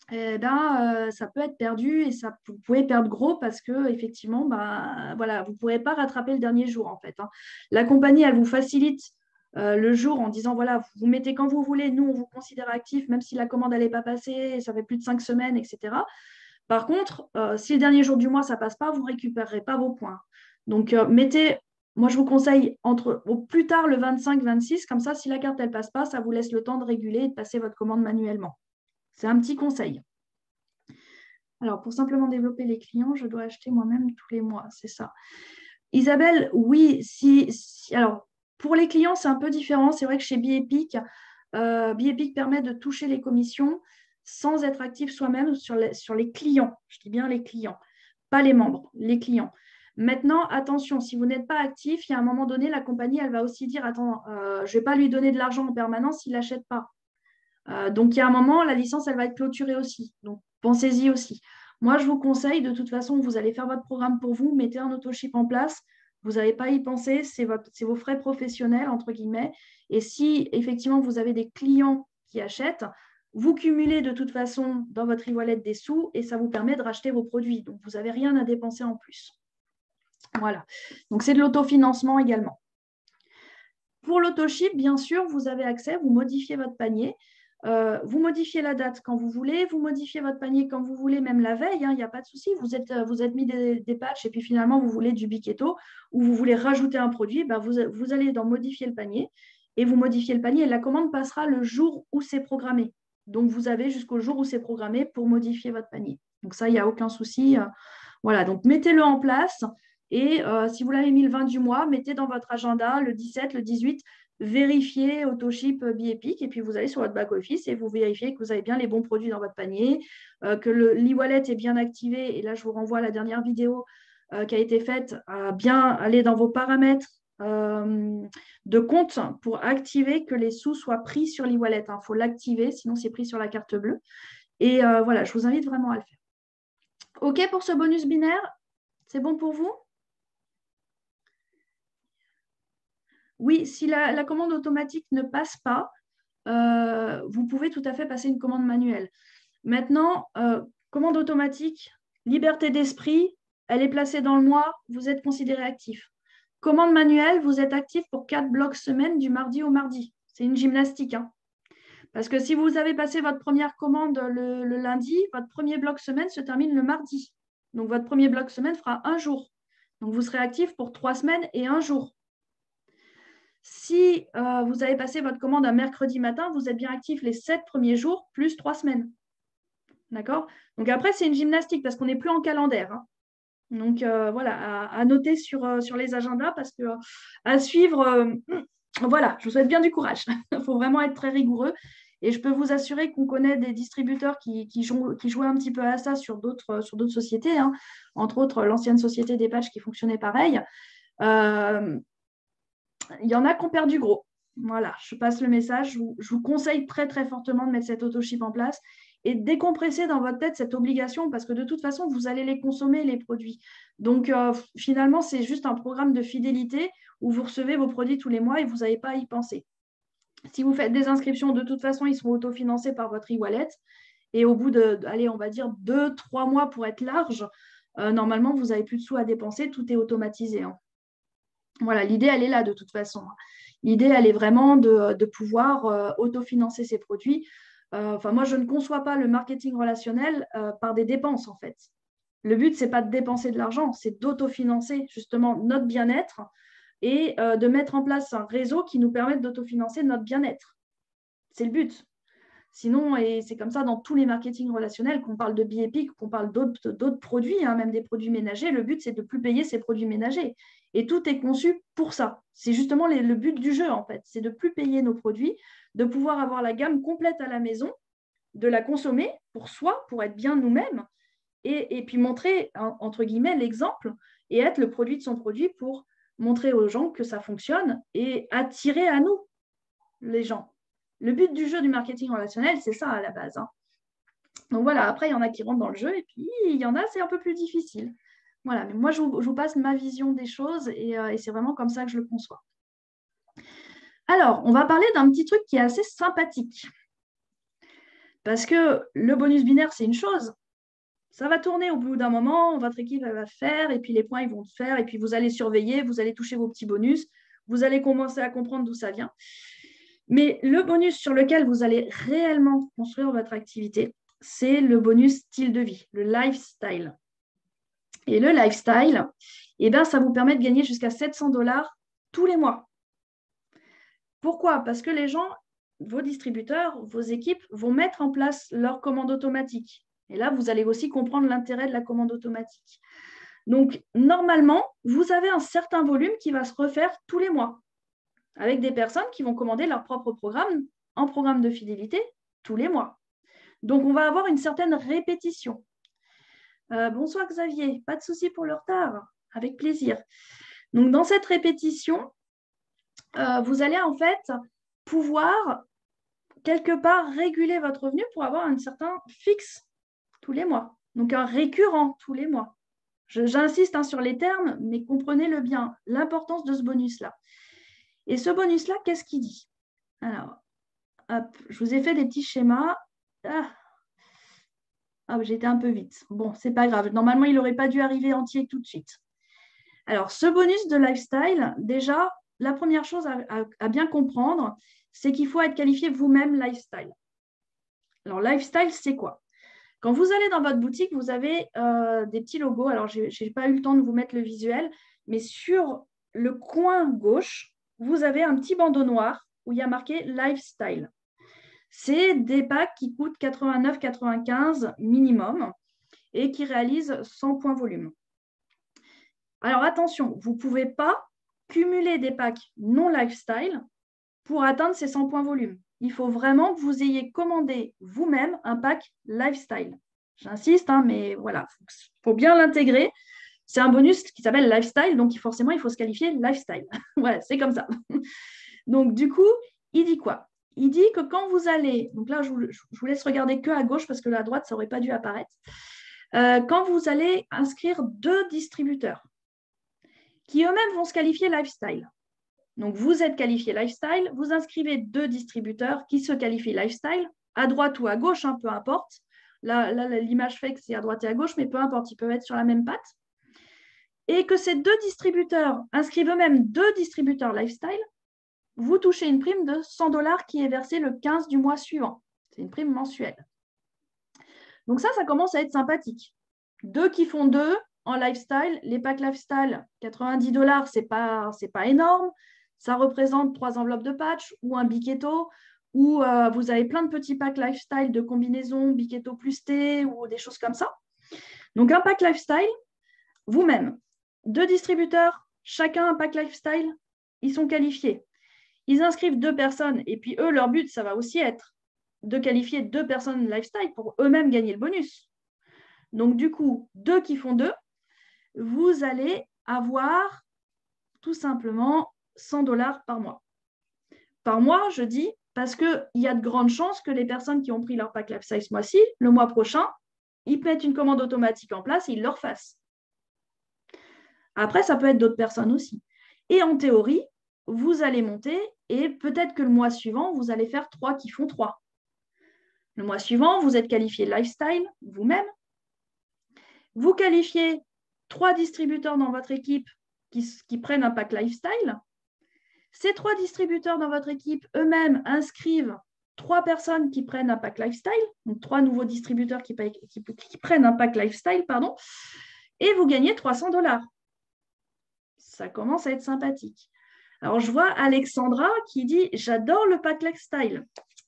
ça peut être perdu et vous pouvez perdre gros parce que effectivement, voilà, vous ne pourrez pas rattraper le dernier jour en fait, hein. La compagnie, elle vous facilite le jour en disant voilà, vous mettez quand vous voulez, nous on vous considère actif, même si la commande n'allait pas passer, ça fait plus de 5 semaines, etc. Par contre, si le dernier jour du mois ça ne passe pas, vous ne récupérerez pas vos points. Donc moi je vous conseille au plus tard le 25-26, comme ça si la carte elle passe pas, ça vous laisse le temps de réguler et de passer votre commande manuellement. C'est un petit conseil. Alors, pour simplement développer les clients, je dois acheter moi-même tous les mois, c'est ça. Isabelle, oui, alors, pour les clients, c'est un peu différent. C'est vrai que chez Biepic, Biepic permet de toucher les commissions sans être actif soi-même sur les clients. Je dis bien les clients, pas les membres, les clients. Maintenant, attention, si vous n'êtes pas actif, il y a un moment donné, la compagnie, elle va aussi dire, attends, je ne vais pas lui donner de l'argent en permanence s'il n'achète pas. Donc, il y a un moment, la licence, elle va être clôturée aussi. Donc, pensez-y aussi. Moi, je vous conseille, de toute façon, vous allez faire votre programme pour vous, mettez un auto-ship en place. Vous n'avez pas à y penser, c'est vos frais professionnels, entre guillemets. Et si, effectivement, vous avez des clients qui achètent, vous cumulez de toute façon dans votre e-wallet des sous et ça vous permet de racheter vos produits. Donc, vous n'avez rien à dépenser en plus. Voilà. Donc, c'est de l'autofinancement également. Pour l'auto-ship, bien sûr, vous avez accès, vous modifiez votre panier. Vous modifiez la date quand vous voulez, vous modifiez votre panier quand vous voulez, même la veille, il n'y a pas de souci. Vous êtes mis des patchs et puis finalement, vous voulez du Biquetto ou vous voulez rajouter un produit, vous allez dans modifier le panier et vous modifiez le panier et la commande passera le jour où c'est programmé. Donc, vous avez jusqu'au jour où c'est programmé pour modifier votre panier. Donc, ça, il n'y a aucun souci. Voilà, donc mettez-le en place. Et si vous l'avez mis le 20 du mois, mettez dans votre agenda le 17, le 18, vérifiez AutoShip Biepic et puis vous allez sur votre back-office et vous vérifiez que vous avez bien les bons produits dans votre panier, que l'e-wallet est bien activé. Et là, je vous renvoie à la dernière vidéo qui a été faite, à bien aller dans vos paramètres de compte pour activer que les sous soient pris sur l'e-wallet. Il faut l'activer, sinon c'est pris sur la carte bleue. Et voilà, je vous invite vraiment à le faire. OK pour ce bonus binaire? C'est bon pour vous? Oui, si la commande automatique ne passe pas, vous pouvez tout à fait passer une commande manuelle. Maintenant, commande automatique, liberté d'esprit, elle est placée dans le mois, vous êtes considéré actif. Commande manuelle, vous êtes actif pour 4 blocs semaine du mardi au mardi. C'est une gymnastique, hein. Parce que si vous avez passé votre première commande le lundi, votre premier bloc semaine se termine le mardi. Donc, votre premier bloc semaine fera un jour. Donc, vous serez actif pour 3 semaines et un jour. Si vous avez passé votre commande un mercredi matin, vous êtes bien actif les 7 premiers jours plus 3 semaines. D'accord? Donc, après, c'est une gymnastique parce qu'on n'est plus en calendaire, hein. Donc, voilà, à noter sur les agendas parce que à suivre, voilà, je vous souhaite bien du courage. Il faut vraiment être très rigoureux. Et je peux vous assurer qu'on connaît des distributeurs qui jouaient un petit peu à ça sur d'autres sociétés, hein. Entre autres l'ancienne société des patchs qui fonctionnait pareil. Il y en a qui ont perdu gros. Voilà, je passe le message. Je vous conseille très, très fortement de mettre cette autoship en place et de décompresser dans votre tête cette obligation parce que de toute façon, vous allez les consommer, les produits. Donc, finalement, c'est juste un programme de fidélité où vous recevez vos produits tous les mois et vous n'avez pas à y penser. Si vous faites des inscriptions, de toute façon, ils seront autofinancés par votre e-wallet. Et au bout allez, on va dire 2-3 mois pour être large, normalement, vous n'avez plus de sous à dépenser, tout est automatisé, hein. Voilà, l'idée, elle est là de toute façon. L'idée, elle est vraiment de pouvoir autofinancer ces produits. Moi, je ne conçois pas le marketing relationnel par des dépenses, en fait. Le but, ce n'est pas de dépenser de l'argent, c'est d'autofinancer justement notre bien-être et de mettre en place un réseau qui nous permette d'autofinancer notre bien-être. C'est le but. Sinon, et c'est comme ça dans tous les marketing relationnels, qu'on parle de Biepic, qu'on parle d'autres produits, hein, même des produits ménagers, le but, c'est de ne plus payer ces produits ménagers. Et tout est conçu pour ça. C'est justement le but du jeu, en fait. C'est de ne plus payer nos produits, de pouvoir avoir la gamme complète à la maison, de la consommer pour soi, pour être bien nous-mêmes, et puis montrer, entre guillemets, l'exemple et être le produit de son produit pour montrer aux gens que ça fonctionne et attirer à nous les gens. Le but du jeu du marketing relationnel, c'est ça à la base, hein. Donc voilà, après, il y en a qui rentrent dans le jeu et puis il y en a, c'est un peu plus difficile. Voilà, mais moi, je vous passe ma vision des choses et c'est vraiment comme ça que je le conçois. Alors, on va parler d'un petit truc qui est assez sympathique. Parce que le bonus binaire, c'est une chose. Ça va tourner au bout d'un moment, votre équipe elle va faire, et puis les points ils vont faire, et puis vous allez surveiller, vous allez toucher vos petits bonus, vous allez commencer à comprendre d'où ça vient. Mais le bonus sur lequel vous allez réellement construire votre activité, c'est le bonus style de vie, le lifestyle. Et le lifestyle, eh ben, ça vous permet de gagner jusqu'à 700 $ tous les mois. Pourquoi? Parce que les gens, vos distributeurs, vos équipes vont mettre en place leur commande automatique. Et là, vous allez aussi comprendre l'intérêt de la commande automatique. Donc, normalement, vous avez un certain volume qui va se refaire tous les mois avec des personnes qui vont commander leur propre programme en programme de fidélité tous les mois. Donc, on va avoir une certaine répétition. Bonsoir Xavier, pas de souci pour le retard, avec plaisir. Donc, dans cette répétition, vous allez en fait pouvoir quelque part réguler votre revenu pour avoir un certain fixe tous les mois. Donc, un récurrent tous les mois. J'insiste sur les termes, mais comprenez-le bien, l'importance de ce bonus-là. Et ce bonus-là, qu'est-ce qu'il dit? Alors, hop, je vous ai fait des petits schémas. J'ai été un peu vite. Bon, c'est pas grave. Normalement, il n'aurait pas dû arriver entier tout de suite. Alors, ce bonus de lifestyle, déjà, la première chose à bien comprendre, c'est qu'il faut être qualifié vous-même lifestyle. Alors, lifestyle, c'est quoi? Quand vous allez dans votre boutique, vous avez des petits logos. Alors, je n'ai pas eu le temps de vous mettre le visuel, mais sur le coin gauche, vous avez un petit bandeau noir où il y a marqué lifestyle. C'est des packs qui coûtent 89,95 minimum et qui réalisent 100 points volume. Alors attention, vous ne pouvez pas cumuler des packs non lifestyle pour atteindre ces 100 points volume. Il faut vraiment que vous ayez commandé vous-même un pack lifestyle. J'insiste, mais voilà, il faut bien l'intégrer. C'est un bonus qui s'appelle lifestyle, donc forcément, il faut se qualifier lifestyle. Voilà, c'est comme ça. Donc, du coup, il dit quoi? Il dit que quand vous allez, donc là, je vous laisse regarder que à gauche parce que à droite, ça n'aurait pas dû apparaître. Quand vous allez inscrire 2 distributeurs qui eux-mêmes vont se qualifier lifestyle. Donc, vous êtes qualifié lifestyle, vous inscrivez 2 distributeurs qui se qualifient lifestyle, à droite ou à gauche, peu importe. Là, l'image fait que c'est à droite et à gauche, mais peu importe, ils peuvent être sur la même patte. Et que ces 2 distributeurs inscrivent eux-mêmes 2 distributeurs lifestyle, vous touchez une prime de 100 $ qui est versée le 15 du mois suivant. C'est une prime mensuelle. Donc ça commence à être sympathique. 2 qui font 2 en lifestyle. Les packs lifestyle, 90 $, ce n'est pas énorme. Ça représente 3 enveloppes de patch ou un Biketto, ou vous avez plein de petits packs lifestyle de combinaisons, Biketto plus thé ou des choses comme ça. Donc un pack lifestyle, vous-même, 2 distributeurs, chacun un pack lifestyle, ils sont qualifiés. Ils inscrivent 2 personnes et puis eux, leur but, ça va aussi être de qualifier 2 personnes lifestyle pour eux-mêmes gagner le bonus. Donc du coup, 2 qui font 2, vous allez avoir tout simplement 100 $ par mois. Par mois, je dis, parce qu'il y a de grandes chances que les personnes qui ont pris leur pack lifestyle ce mois-ci, le mois prochain, ils mettent une commande automatique en place et ils le refassent. Après, ça peut être d'autres personnes aussi. Et en théorie, vous allez monter et peut-être que le mois suivant, vous allez faire 3 qui font 3. Le mois suivant, vous êtes qualifié lifestyle vous-même. Vous qualifiez 3 distributeurs dans votre équipe qui prennent un pack lifestyle. Ces 3 distributeurs dans votre équipe eux-mêmes inscrivent 3 personnes qui prennent un pack lifestyle, donc 3 nouveaux distributeurs qui prennent un pack lifestyle, pardon, et vous gagnez 300 $. Ça commence à être sympathique. Alors, je vois Alexandra qui dit « J'adore le pack lifestyle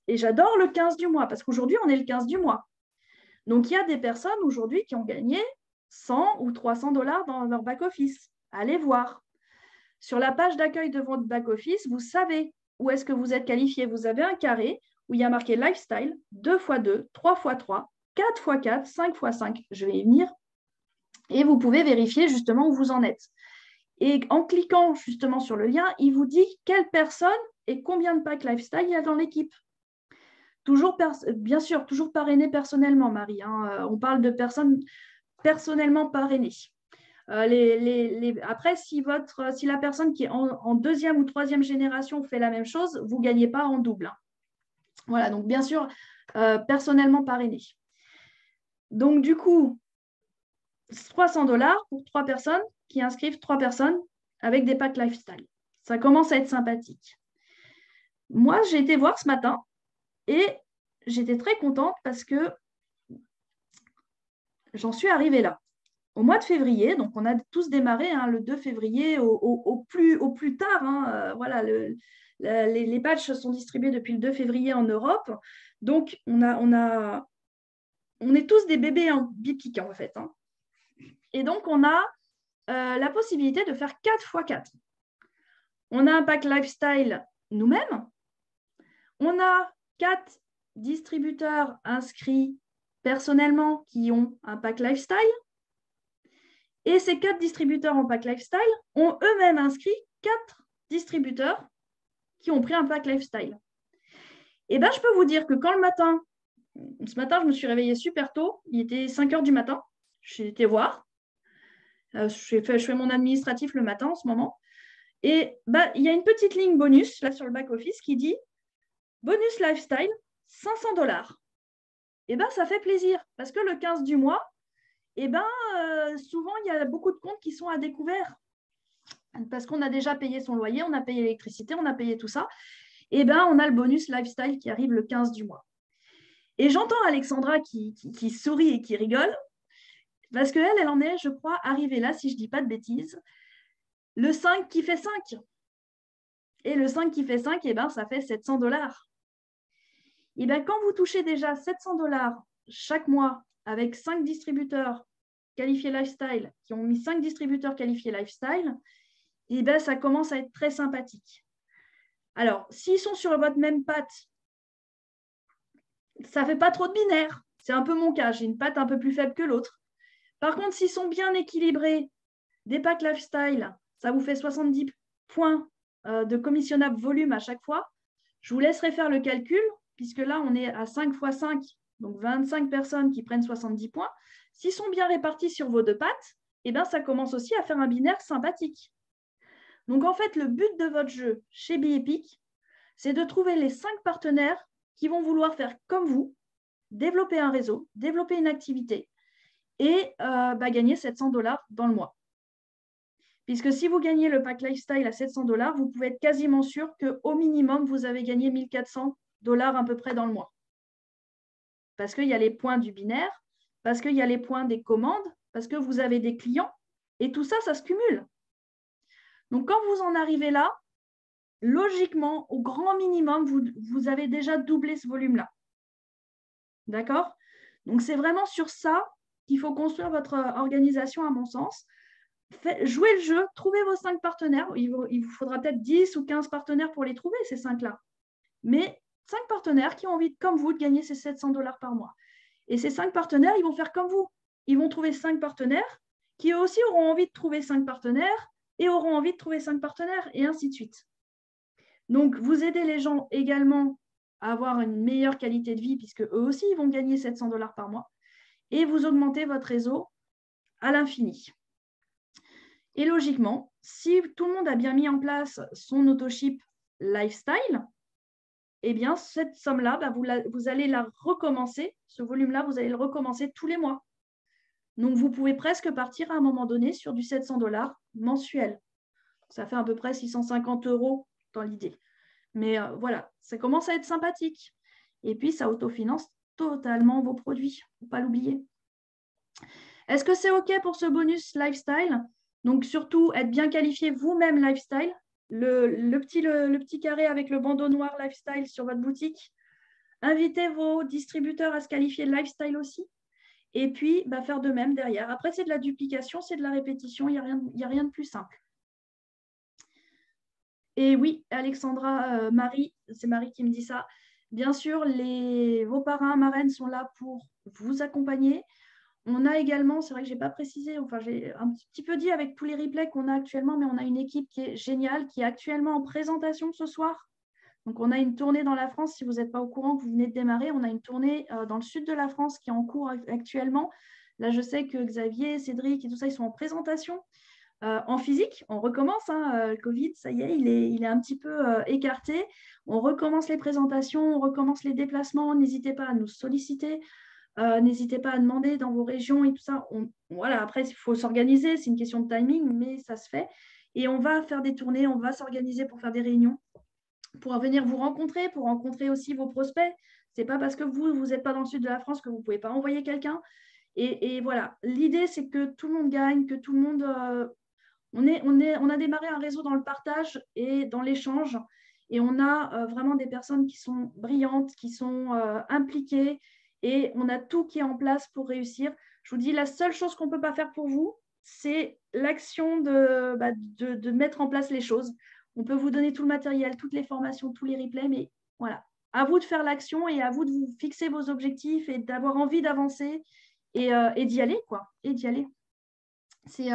et j'adore le 15 du mois » parce qu'aujourd'hui, on est le 15 du mois. Donc, il y a des personnes aujourd'hui qui ont gagné 100 ou 300 $ dans leur back-office. Allez voir. Sur la page d'accueil de votre back-office, vous savez où est-ce que vous êtes qualifié. Vous avez un carré où il y a marqué lifestyle, 2x2, 3x3, 4x4, 5x5. Je vais y venir. Et vous pouvez vérifier justement où vous en êtes. Et en cliquant justement sur le lien, il vous dit quelle personne et combien de packs lifestyle il y a dans l'équipe. Toujours, bien sûr, toujours parrainé personnellement, Marie. Hein. On parle de personnes personnellement parrainées. Après, si la personne qui est en 2e ou 3e génération fait la même chose, vous ne gagnez pas en double. Hein. Voilà, donc bien sûr, personnellement parrainé. Donc du coup, 300 $ pour 3 personnes qui inscrivent 3 personnes avec des packs lifestyle. Ça commence à être sympathique. Moi, j'ai été voir ce matin et j'étais très contente parce que j'en suis arrivée là. Au mois de février, donc on a tous démarré hein, le 2 février au plus tard. Hein, voilà, les patchs sont distribués depuis le 2 février en Europe. Donc, on est tous des bébés en bipiques en fait. Hein. Et donc, on a la possibilité de faire 4x4. On a un pack lifestyle nous-mêmes. On a 4 distributeurs inscrits personnellement qui ont un pack lifestyle. Et ces 4 distributeurs en pack lifestyle ont eux-mêmes inscrit 4 distributeurs qui ont pris un pack lifestyle. Et bien, je peux vous dire que quand ce matin, je me suis réveillée super tôt, il était 5 h du matin, j'ai été voir, je fais mon administratif le matin en ce moment, et il y a une petite ligne bonus là sur le back-office qui dit « Bonus lifestyle, 500 $. Et bien, ça fait plaisir, parce que le 15 du mois, souvent, il y a beaucoup de comptes qui sont à découvert parce qu'on a déjà payé son loyer, on a payé l'électricité, on a payé tout ça. Et on a le bonus lifestyle qui arrive le 15 du mois. Et j'entends Alexandra qui sourit et qui rigole parce qu'elle, elle en est, je crois, arrivée là, si je ne dis pas de bêtises, le 5 qui fait 5. Et le 5 qui fait 5, ça fait 700 $. Et quand vous touchez déjà 700 $ chaque mois avec 5 distributeurs qualifiés lifestyle, qui ont mis 5 distributeurs qualifiés lifestyle, ça commence à être très sympathique. Alors, s'ils sont sur votre même patte, ça ne fait pas trop de binaire. C'est un peu mon cas, j'ai une patte un peu plus faible que l'autre. Par contre, s'ils sont bien équilibrés, des packs lifestyle, ça vous fait 70 points de commissionnable volume à chaque fois. Je vous laisserai faire le calcul, puisque là, on est à 5 x 5, donc 25 personnes qui prennent 70 points. S'ils sont bien répartis sur vos 2 pattes, ça commence aussi à faire un binaire sympathique. Donc, en fait, le but de votre jeu chez BeEpic, c'est de trouver les 5 partenaires qui vont vouloir faire comme vous, développer un réseau, développer une activité et gagner 700 $ dans le mois. Puisque si vous gagnez le pack lifestyle à 700 $, vous pouvez être quasiment sûr qu'au minimum, vous avez gagné 1400 $ à peu près dans le mois. Parce qu'il y a les points du binaire, parce qu'il y a les points des commandes, parce que vous avez des clients, et tout ça, ça se cumule. Donc, quand vous en arrivez là, logiquement, au grand minimum, vous avez déjà doublé ce volume-là. D'accord? Donc, c'est vraiment sur ça qu'il faut construire votre organisation, à mon sens. Jouez le jeu, trouvez vos 5 partenaires. Il vous faudra peut-être 10 ou 15 partenaires pour les trouver, ces 5-là. Mais 5 partenaires qui ont envie, comme vous, de gagner ces 700 $ par mois. Et ces 5 partenaires, ils vont faire comme vous. Ils vont trouver 5 partenaires qui eux aussi auront envie de trouver 5 partenaires et auront envie de trouver 5 partenaires, et ainsi de suite. Donc, vous aidez les gens également à avoir une meilleure qualité de vie, puisque eux aussi, ils vont gagner 700 $ par mois. Et vous augmentez votre réseau à l'infini. Et logiquement, si tout le monde a bien mis en place son autoship lifestyle, eh bien, cette somme-là, vous allez la recommencer, ce volume-là, vous allez le recommencer tous les mois. Donc, vous pouvez presque partir à un moment donné sur du 700 $ mensuel. Ça fait à peu près 650 € dans l'idée. Mais voilà, ça commence à être sympathique. Et puis, ça autofinance totalement vos produits. Il ne faut pas l'oublier. Est-ce que c'est OK pour ce bonus lifestyle? Donc, surtout, être bien qualifié vous-même lifestyle. Le petit carré avec le bandeau noir lifestyle sur votre boutique. Invitez vos distributeurs à se qualifier lifestyle aussi. Et puis, faire de même derrière. Après, c'est de la duplication, c'est de la répétition. Il n'y a rien de plus simple. Et oui, Alexandra, Marie, c'est Marie qui me dit ça. Bien sûr, vos parrains, marraines sont là pour vous accompagner. On a également, c'est vrai que je n'ai pas précisé, enfin j'ai un petit peu dit avec tous les replays qu'on a actuellement, mais on a une équipe qui est géniale, qui est actuellement en présentation ce soir. Donc on a une tournée dans la France, si vous n'êtes pas au courant, que vous venez de démarrer, on a une tournée dans le sud de la France qui est en cours actuellement. Là, je sais que Xavier, Cédric et tout ça, ils sont en présentation. En physique, on recommence, le Covid, ça y est, il est un petit peu écarté. On recommence les présentations, on recommence les déplacements. N'hésitez pas à nous solliciter. N'hésitez pas à demander dans vos régions et tout ça. Voilà, après, il faut s'organiser, c'est une question de timing, mais ça se fait. Et on va faire des tournées, on va s'organiser pour faire des réunions, pour venir vous rencontrer, pour rencontrer aussi vos prospects. Ce n'est pas parce que vous n'êtes pas dans le sud de la France que vous ne pouvez pas envoyer quelqu'un. Et voilà, l'idée, c'est que tout le monde gagne, que tout le monde... on a démarré un réseau dans le partage et dans l'échange. Et on a vraiment des personnes qui sont brillantes, qui sont impliquées. Et on a tout qui est en place pour réussir. Je vous dis, la seule chose qu'on ne peut pas faire pour vous, c'est l'action de mettre en place les choses. On peut vous donner tout le matériel, toutes les formations, tous les replays, mais voilà. À vous de faire l'action et à vous de vous fixer vos objectifs et d'avoir envie d'avancer et d'y aller, quoi. Et d'y aller. C'est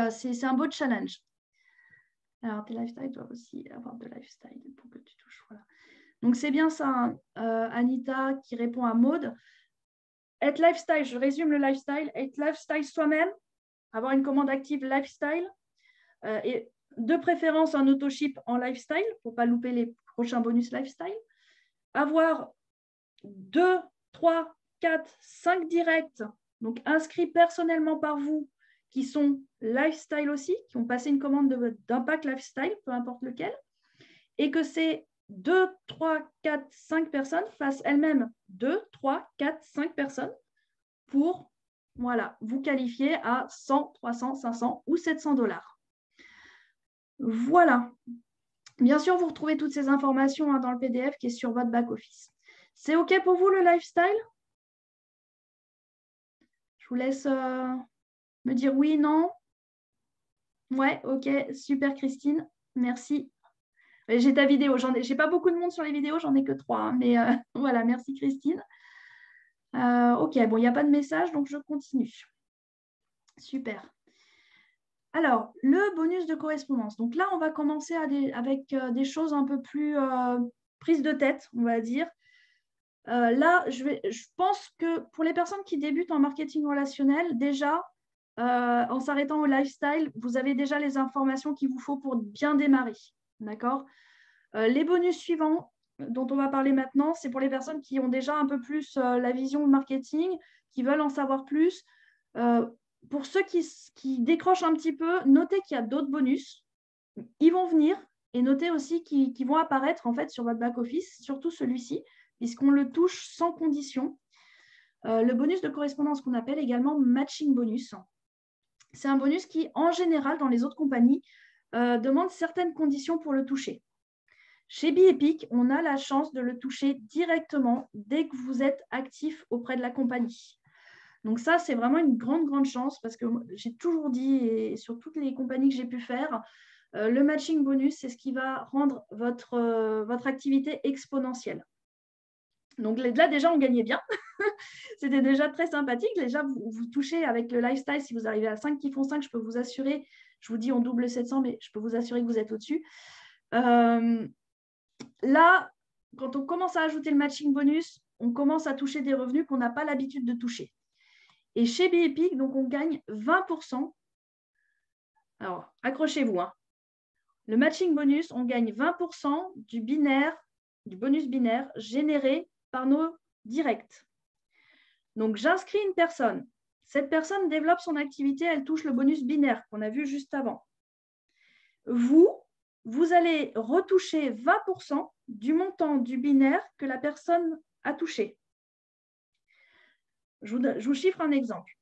un beau challenge. Alors, tes lifestyles doivent aussi avoir de lifestyle pour que tu touches. Voilà. Donc, c'est bien ça, Anita, qui répond à Maude. Être lifestyle, je résume le lifestyle. Être lifestyle soi-même, avoir une commande active lifestyle et de préférence un autoship en lifestyle pour ne pas louper les prochains bonus lifestyle. Avoir 2, 3, 4, 5 directs, donc inscrits personnellement par vous, qui sont lifestyle aussi, qui ont passé une commande d'un pack lifestyle, peu importe lequel, et que ces 2, 3, 4, 5 personnes fassent elles-mêmes 2, 3, 4, 5 personnes pour vous qualifier à 100, 300, 500 ou 700 $. Voilà. Bien sûr, vous retrouvez toutes ces informations dans le PDF qui est sur votre back-office. C'est OK pour vous le lifestyle? Je vous laisse me dire oui, non. Ouais, OK, super Christine, merci. J'ai ta vidéo, j'ai pas beaucoup de monde sur les vidéos, j'en ai que 3, mais voilà, merci Christine. OK, bon, il n'y a pas de message, donc je continue. Super. Alors, le bonus de correspondance. Donc là, on va commencer avec des choses un peu plus prises de tête, on va dire. Là, je pense que pour les personnes qui débutent en marketing relationnel, déjà, en s'arrêtant au lifestyle, vous avez déjà les informations qu'il vous faut pour bien démarrer. D'accord? Les bonus suivants dont on va parler maintenant, c'est pour les personnes qui ont déjà un peu plus la vision de marketing, qui veulent en savoir plus. pour ceux qui décrochent un petit peu, notez qu'il y a d'autres bonus. Ils vont venir et notez aussi qu'ils vont apparaître en fait sur votre back-office, surtout celui-ci, puisqu'on le touche sans condition. Le bonus de correspondance qu'on appelle également matching bonus. C'est un bonus qui, en général, dans les autres compagnies, demande certaines conditions pour le toucher. Chez BeEpic, on a la chance de le toucher directement dès que vous êtes actif auprès de la compagnie. Donc ça, c'est vraiment une grande, grande chance parce que j'ai toujours dit, et sur toutes les compagnies que j'ai pu faire, le matching bonus, c'est ce qui va rendre votre activité exponentielle. Donc là, déjà, on gagnait bien. C'était déjà très sympathique. Déjà, vous touchez avec le lifestyle. Si vous arrivez à 5 qui font 5, je peux vous assurer, je vous dis on double 700, mais je peux vous assurer que vous êtes au-dessus. Là, quand on commence à ajouter le matching bonus, on commence à toucher des revenus qu'on n'a pas l'habitude de toucher. Et chez BeEpic, donc on gagne 20%. Alors, accrochez-vous. Hein. Le matching bonus, on gagne 20% du bonus binaire généré par nos directs. Donc, j'inscris une personne. Cette personne développe son activité, elle touche le bonus binaire qu'on a vu juste avant. Vous allez retoucher 20% du montant du binaire que la personne a touché. Je vous chiffre un exemple.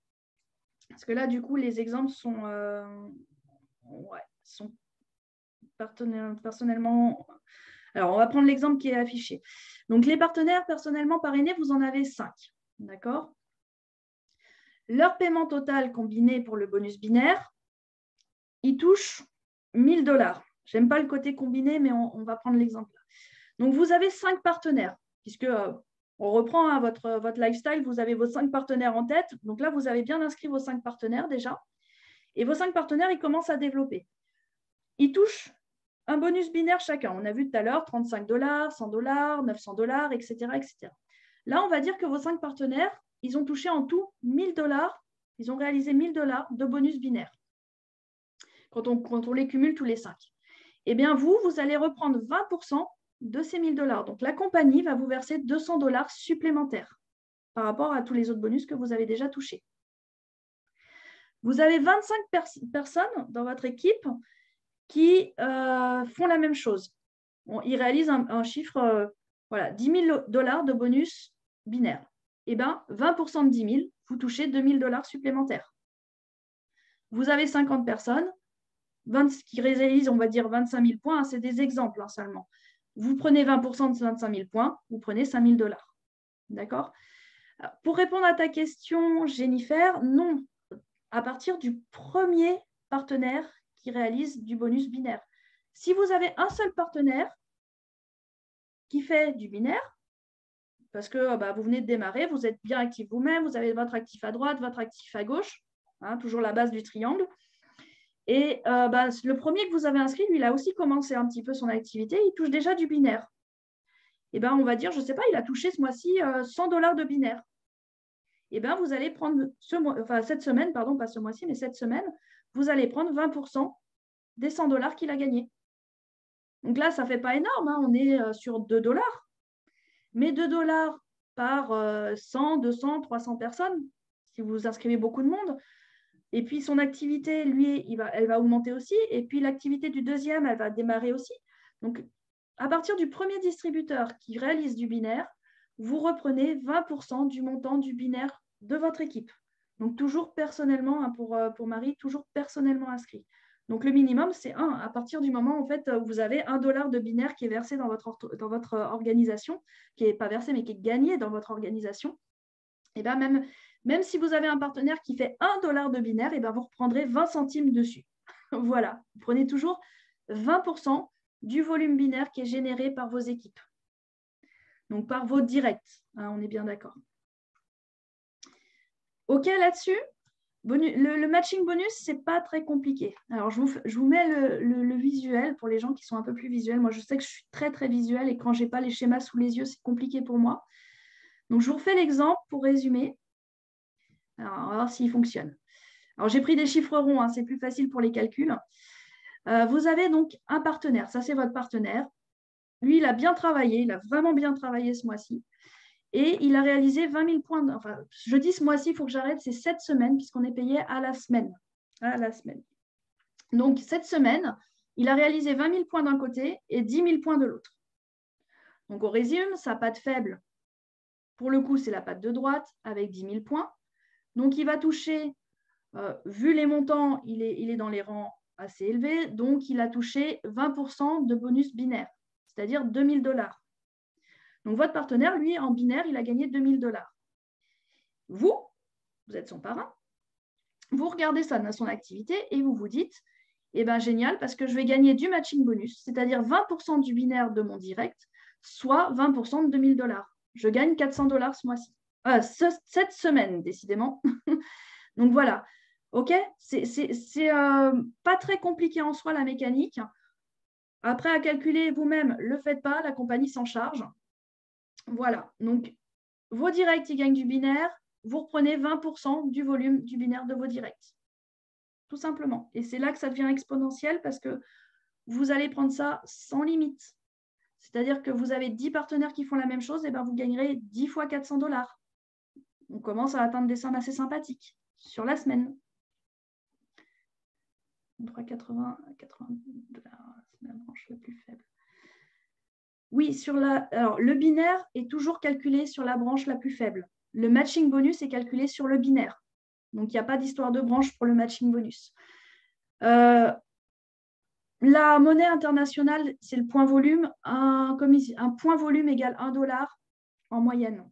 Parce que là, du coup, les exemples sont personnellement... Alors, on va prendre l'exemple qui est affiché. Donc, les partenaires personnellement parrainés, vous en avez 5. D'accord? Leur paiement total combiné pour le bonus binaire, il touche 1 000 $. Je n'aime pas le côté combiné, mais on va prendre l'exemple là. Donc, vous avez 5 partenaires, puisque on reprend hein, votre lifestyle, vous avez vos 5 partenaires en tête. Donc là, vous avez bien inscrit vos 5 partenaires déjà. Et vos 5 partenaires, ils commencent à développer. Ils touchent un bonus binaire chacun. On a vu tout à l'heure 35 $, 100 $, 900 $, etc., etc. Là, on va dire que vos 5 partenaires, ils ont touché en tout 1 000 $. Ils ont réalisé 1 000 $ de bonus binaire. Quand on les cumule tous les 5. Eh bien, vous allez reprendre 20% de ces 1 000 $. Donc, la compagnie va vous verser 200 $ supplémentaires par rapport à tous les autres bonus que vous avez déjà touchés. Vous avez 25 personnes dans votre équipe qui font la même chose. Bon, ils réalisent un chiffre, 10 000 $ de bonus binaire. Eh bien, 20% de 10 000, vous touchez 2 000 $ supplémentaires. Vous avez 50 personnes qui réalisent, on va dire, 25 000 points. Hein, c'est des exemples hein, seulement. Vous prenez 20% de 25 000 points, vous prenez 5 000 $. D'accord? Pour répondre à ta question, Jennifer, non. À partir du premier partenaire qui réalise du bonus binaire. Si vous avez un seul partenaire qui fait du binaire, parce que vous venez de démarrer, vous êtes bien actif vous-même, vous avez votre actif à droite, votre actif à gauche, hein, toujours la base du triangle. Et le premier que vous avez inscrit, lui, il a aussi commencé un petit peu son activité, il touche déjà du binaire. Et on va dire, je ne sais pas, il a touché ce mois-ci 100 $ de binaire. Et vous allez prendre cette semaine, pardon, pas ce mois-ci, mais cette semaine, vous allez prendre 20% des 100 $ qu'il a gagnés. Donc là, ça ne fait pas énorme, hein, on est sur 2 $. Mais 2 $ par 100, 200, 300 personnes, si vous inscrivez beaucoup de monde. Et puis, son activité, lui, elle va augmenter aussi. Et puis, l'activité du deuxième, elle va démarrer aussi. Donc, à partir du premier distributeur qui réalise du binaire, vous reprenez 20% du montant du binaire de votre équipe. Donc, toujours personnellement, hein, pour Marie, toujours personnellement inscrit. Donc, le minimum, c'est 1. À partir du moment où vous avez 1 $ de binaire qui est versé dans votre organisation, qui n'est pas versé, mais qui est gagné dans votre organisation, et même si vous avez un partenaire qui fait 1 $ de binaire, vous reprendrez 20 centimes dessus. Voilà, vous prenez toujours 20% du volume binaire qui est généré par vos équipes. Donc, par vos directs, hein, on est bien d'accord. OK là-dessus? Le matching bonus, ce n'est pas très compliqué. Alors, je vous mets le visuel pour les gens qui sont un peu plus visuels. Moi, je sais que je suis très, très visuelle et quand je n'ai pas les schémas sous les yeux, c'est compliqué pour moi. Donc, je vous refais l'exemple pour résumer. Alors, on va voir s'il fonctionne. Alors, j'ai pris des chiffres ronds, hein, c'est plus facile pour les calculs. Vous avez donc un partenaire. Ça, c'est votre partenaire. Lui, il a bien travaillé. Il a vraiment bien travaillé ce mois-ci. Et il a réalisé 20 000 points. Enfin, je dis ce mois-ci, il faut que j'arrête, c'est 7 semaines, puisqu'on est payé à la semaine. À la semaine. Donc, cette semaine, il a réalisé 20 000 points d'un côté et 10 000 points de l'autre. Donc, on résume, sa patte faible, pour le coup, c'est la patte de droite avec 10 000 points. Donc, il va toucher, vu les montants, il est dans les rangs assez élevés, donc il a touché 20% de bonus binaire, c'est-à-dire 2 000 $. Donc, votre partenaire, lui, en binaire, il a gagné 2 000 $. Vous êtes son parrain, vous regardez ça dans son activité et vous vous dites, eh bien, génial, parce que je vais gagner du matching bonus, c'est-à-dire 20% du binaire de mon direct, soit 20% de 2 000 $. Je gagne 400 $ ce mois-ci. Cette semaine, décidément. Donc, voilà. OK, c'est pas très compliqué en soi, la mécanique. Après, à calculer vous-même, ne le faites pas, la compagnie s'en charge. Voilà. Donc, vos directs, ils gagnent du binaire. Vous reprenez 20% du volume du binaire de vos directs. Tout simplement. Et c'est là que ça devient exponentiel parce que vous allez prendre ça sans limite. C'est-à-dire que vous avez 10 partenaires qui font la même chose, et bien vous gagnerez 10 fois 400 $. On commence à atteindre des sommes assez sympathiques sur la semaine. 3,80 $, c'est la branche la plus faible. Oui, alors, le binaire est toujours calculé sur la branche la plus faible. Le matching bonus est calculé sur le binaire. Donc, il n'y a pas d'histoire de branche pour le matching bonus. La monnaie internationale, c'est le point volume. Un point volume égale 1 $ en moyenne.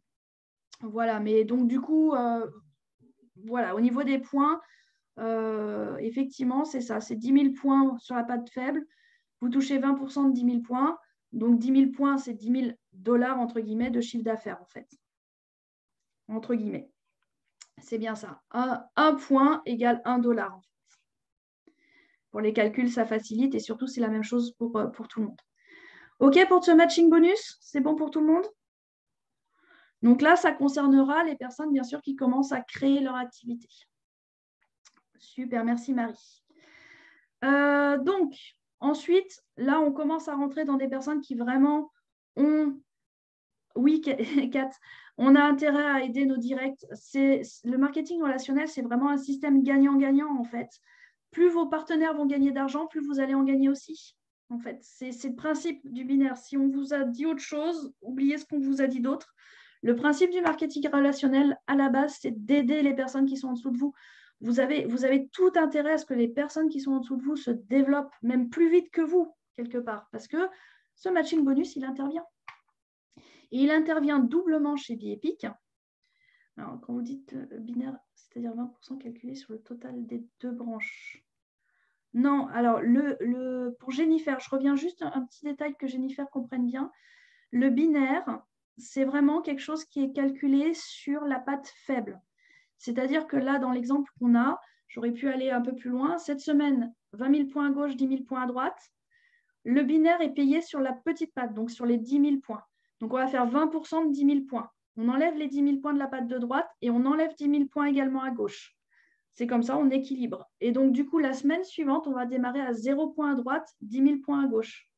Voilà, mais donc du coup, voilà, au niveau des points, effectivement, c'est ça. C'est 10 000 points sur la patte faible. Vous touchez 20% de 10 000 points. Donc 10 000 points, c'est 10 000 $, entre guillemets, de chiffre d'affaires, en fait. Entre guillemets. C'est bien ça. Un point égale 1 $, en fait. Pour les calculs, ça facilite et surtout, c'est la même chose pour tout le monde. OK pour ce matching bonus? C'est bon pour tout le monde? Donc là, ça concernera les personnes, bien sûr, qui commencent à créer leur activité. Super, merci Marie. Donc, ensuite, là, on commence à rentrer dans des personnes qui vraiment ont... Oui, Kat, on a intérêt à aider nos directs. Le marketing relationnel, c'est vraiment un système gagnant-gagnant, en fait. Plus vos partenaires vont gagner d'argent, plus vous allez en gagner aussi. En fait, c'est le principe du binaire. Si on vous a dit autre chose, oubliez ce qu'on vous a dit d'autre. Le principe du marketing relationnel, à la base, c'est d'aider les personnes qui sont en dessous de vous. Vous avez tout intérêt à ce que les personnes qui sont en dessous de vous se développent même plus vite que vous, quelque part, parce que ce matching bonus, il intervient. Et il intervient doublement chez Biepic. Alors, quand vous dites binaire, c'est-à-dire 20% calculé sur le total des deux branches. Non, alors, pour Jennifer, je reviens juste un petit détail que Jennifer comprenne bien. Le binaire, c'est vraiment quelque chose qui est calculé sur la patte faible. C'est-à-dire que là, dans l'exemple qu'on a, j'aurais pu aller un peu plus loin. Cette semaine, 20 000 points à gauche, 10 000 points à droite. Le binaire est payé sur la petite patte, donc sur les 10 000 points. Donc, on va faire 20% de 10 000 points. On enlève les 10 000 points de la patte de droite et on enlève 10 000 points également à gauche. C'est comme ça, on équilibre. Et donc, du coup, la semaine suivante, on va démarrer à 0 points à droite, 10 000 points à gauche.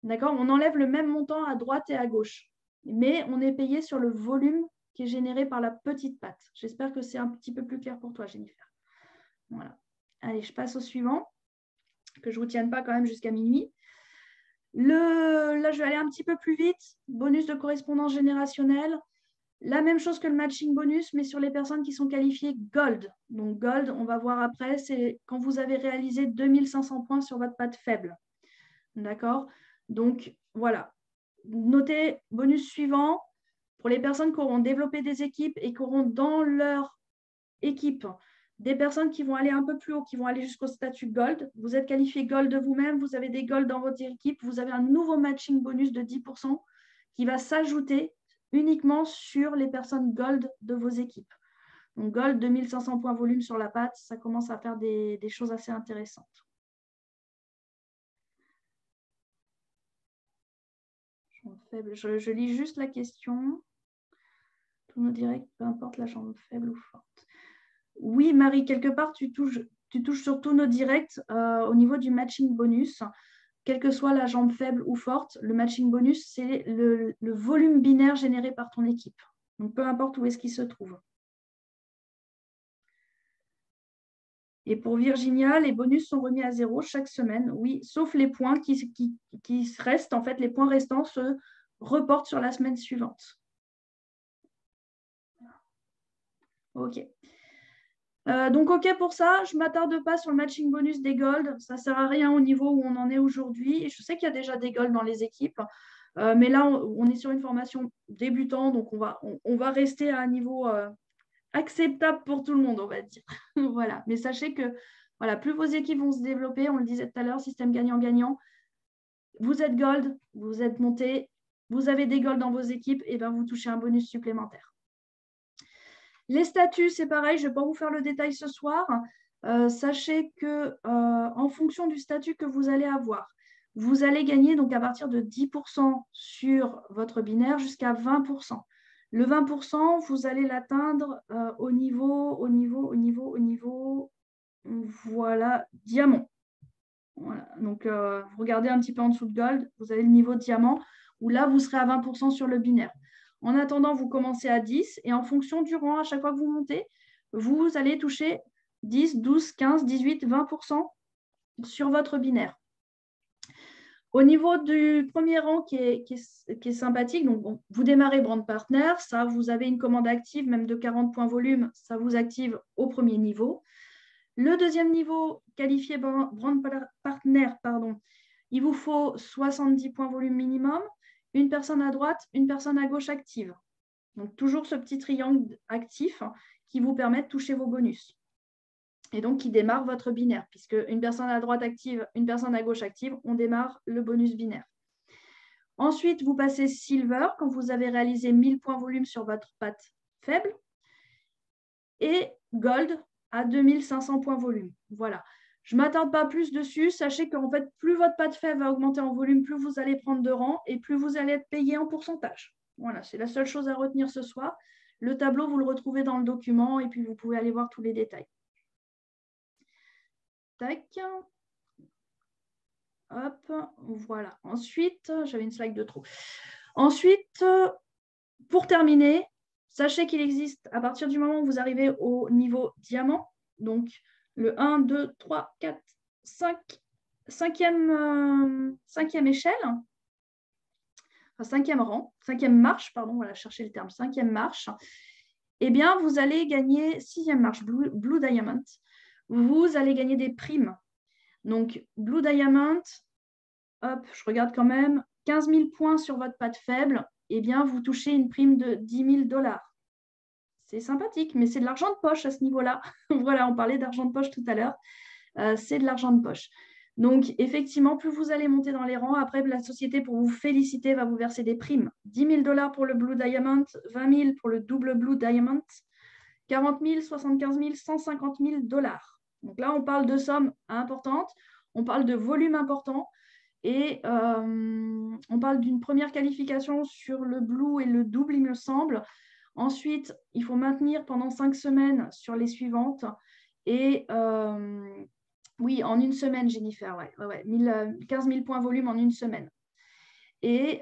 D'accord? On enlève le même montant à droite et à gauche. Mais on est payé sur le volume qui est généré par la petite patte. J'espère que c'est un petit peu plus clair pour toi, Jennifer. Voilà. Allez, je passe au suivant, que je ne vous tienne pas quand même jusqu'à minuit. Là, je vais aller un petit peu plus vite. Bonus de correspondance générationnelle. La même chose que le matching bonus, mais sur les personnes qui sont qualifiées Gold. Donc, Gold, on va voir après, c'est quand vous avez réalisé 2500 points sur votre patte faible. D'accord? Donc, voilà. Notez, bonus suivant, pour les personnes qui auront développé des équipes et qui auront dans leur équipe des personnes qui vont aller un peu plus haut, qui vont aller jusqu'au statut Gold. Vous êtes qualifié Gold vous-même, vous avez des Gold dans votre équipe, vous avez un nouveau matching bonus de 10% qui va s'ajouter uniquement sur les personnes Gold de vos équipes. Donc Gold, 2500 points volume sur la patte, ça commence à faire des choses assez intéressantes. Faible. Je lis juste la question. Tous nos directs, peu importe la chambre faible ou forte. Oui, Marie, quelque part, tu touches sur tous nos directs au niveau du matching bonus. quelle que soit la jambe faible ou forte, le matching bonus, c'est le volume binaire généré par ton équipe. Donc, peu importe où est-ce qu'il se trouve. Et pour Virginia, les bonus sont remis à 0 chaque semaine, oui, sauf les points qui restent. En fait, les points restants se reportent sur la semaine suivante. OK. Donc, OK pour ça. Je ne m'attarde pas sur le matching bonus des Gold. Ça ne sert à rien au niveau où on en est aujourd'hui. Je sais qu'il y a déjà des Gold dans les équipes. Mais là, on est sur une formation débutant. Donc, on va rester à un niveau acceptable pour tout le monde, on va dire. Voilà. Mais sachez que voilà, plus vos équipes vont se développer, on le disait tout à l'heure, système gagnant-gagnant. Vous êtes Gold, vous êtes monté, vous avez des Gold dans vos équipes, et bien vous touchez un bonus supplémentaire. Les statuts, c'est pareil, je ne vais pas vous faire le détail ce soir. Sachez que en fonction du statut que vous allez avoir, vous allez gagner donc à partir de 10% sur votre binaire jusqu'à 20%. Le 20%, vous allez l'atteindre au niveau, voilà, diamant. Voilà. Donc, vous regardez un petit peu en dessous de Gold, vous avez le niveau diamant, où là, vous serez à 20% sur le binaire. En attendant, vous commencez à 10 et en fonction du rang, à chaque fois que vous montez, vous allez toucher 10, 12, 15, 18, 20% sur votre binaire. Au niveau du premier rang qui est sympathique, donc bon, vous démarrez Brand Partner, ça, vous avez une commande active, même de 40 points volume, ça vous active au premier niveau. Le deuxième niveau, qualifié Brand Partner, il vous faut 70 points volume minimum, une personne à droite, une personne à gauche active. Donc, toujours ce petit triangle actif qui vous permet de toucher vos bonus. Et donc, qui démarre votre binaire, puisque une personne à droite active, une personne à gauche active, on démarre le bonus binaire. Ensuite, vous passez Silver quand vous avez réalisé 1000 points volume sur votre patte faible. Et Gold à 2500 points volume. Voilà. Je ne m'attarde pas plus dessus. Sachez qu'en fait, plus votre patte faible va augmenter en volume, plus vous allez prendre de rang et plus vous allez être payé en pourcentage. Voilà, c'est la seule chose à retenir ce soir. Le tableau, vous le retrouvez dans le document et puis vous pouvez aller voir tous les détails. Tac. Hop, voilà. Ensuite, j'avais une slide de trop. Ensuite, pour terminer, sachez qu'il existe, à partir du moment où vous arrivez au niveau diamant, donc le 1, 2, 3, 4, 5, cinquième échelle, enfin, cinquième rang, cinquième marche, pardon, voilà, chercher le terme, cinquième marche, eh bien, vous allez gagner, sixième marche, Blue Diamond, vous allez gagner des primes. Donc, Blue Diamond, hop, je regarde quand même, 15 000 points sur votre patte faible, eh bien, vous touchez une prime de 10 000 $. C'est sympathique, mais c'est de l'argent de poche à ce niveau-là. Voilà, on parlait d'argent de poche tout à l'heure. C'est de l'argent de poche. Donc, effectivement, plus vous allez monter dans les rangs, après, la société, pour vous féliciter, va vous verser des primes. 10 000 $ pour le Blue Diamond, 20 000 pour le double Blue Diamond, 40 000, 75 000, 150 000 $. Donc là, on parle de sommes importantes, on parle de volume important. Et on parle d'une première qualification sur le blue et le double, il me semble. Ensuite, il faut maintenir pendant 5 semaines sur les suivantes. Et oui, en une semaine, Jennifer, ouais. 15 000 points volume en une semaine. Et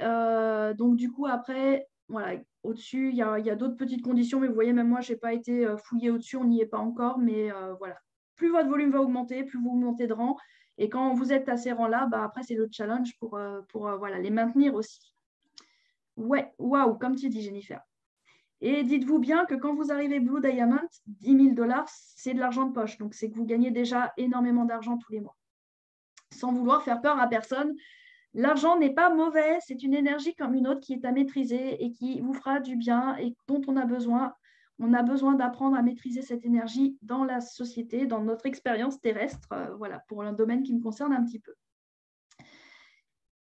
donc, du coup, après, voilà, au-dessus, il y a d'autres petites conditions. Mais vous voyez, même moi, je n'ai pas été fouillée au-dessus, on n'y est pas encore. Mais voilà, plus votre volume va augmenter, plus vous montez de rang. Et quand vous êtes à ces rangs-là, bah après, c'est le challenge pour voilà, les maintenir aussi. Ouais, waouh, comme tu dis, Jennifer. Et dites-vous bien que quand vous arrivez Blue Diamond, 10 000 $, c'est de l'argent de poche. Donc, c'est que vous gagnez déjà énormément d'argent tous les mois. Sans vouloir faire peur à personne, l'argent n'est pas mauvais. C'est une énergie comme une autre qui est à maîtriser et qui vous fera du bien et dont on a besoin. On a besoin d'apprendre à maîtriser cette énergie dans la société, dans notre expérience terrestre, voilà, pour un domaine qui me concerne un petit peu.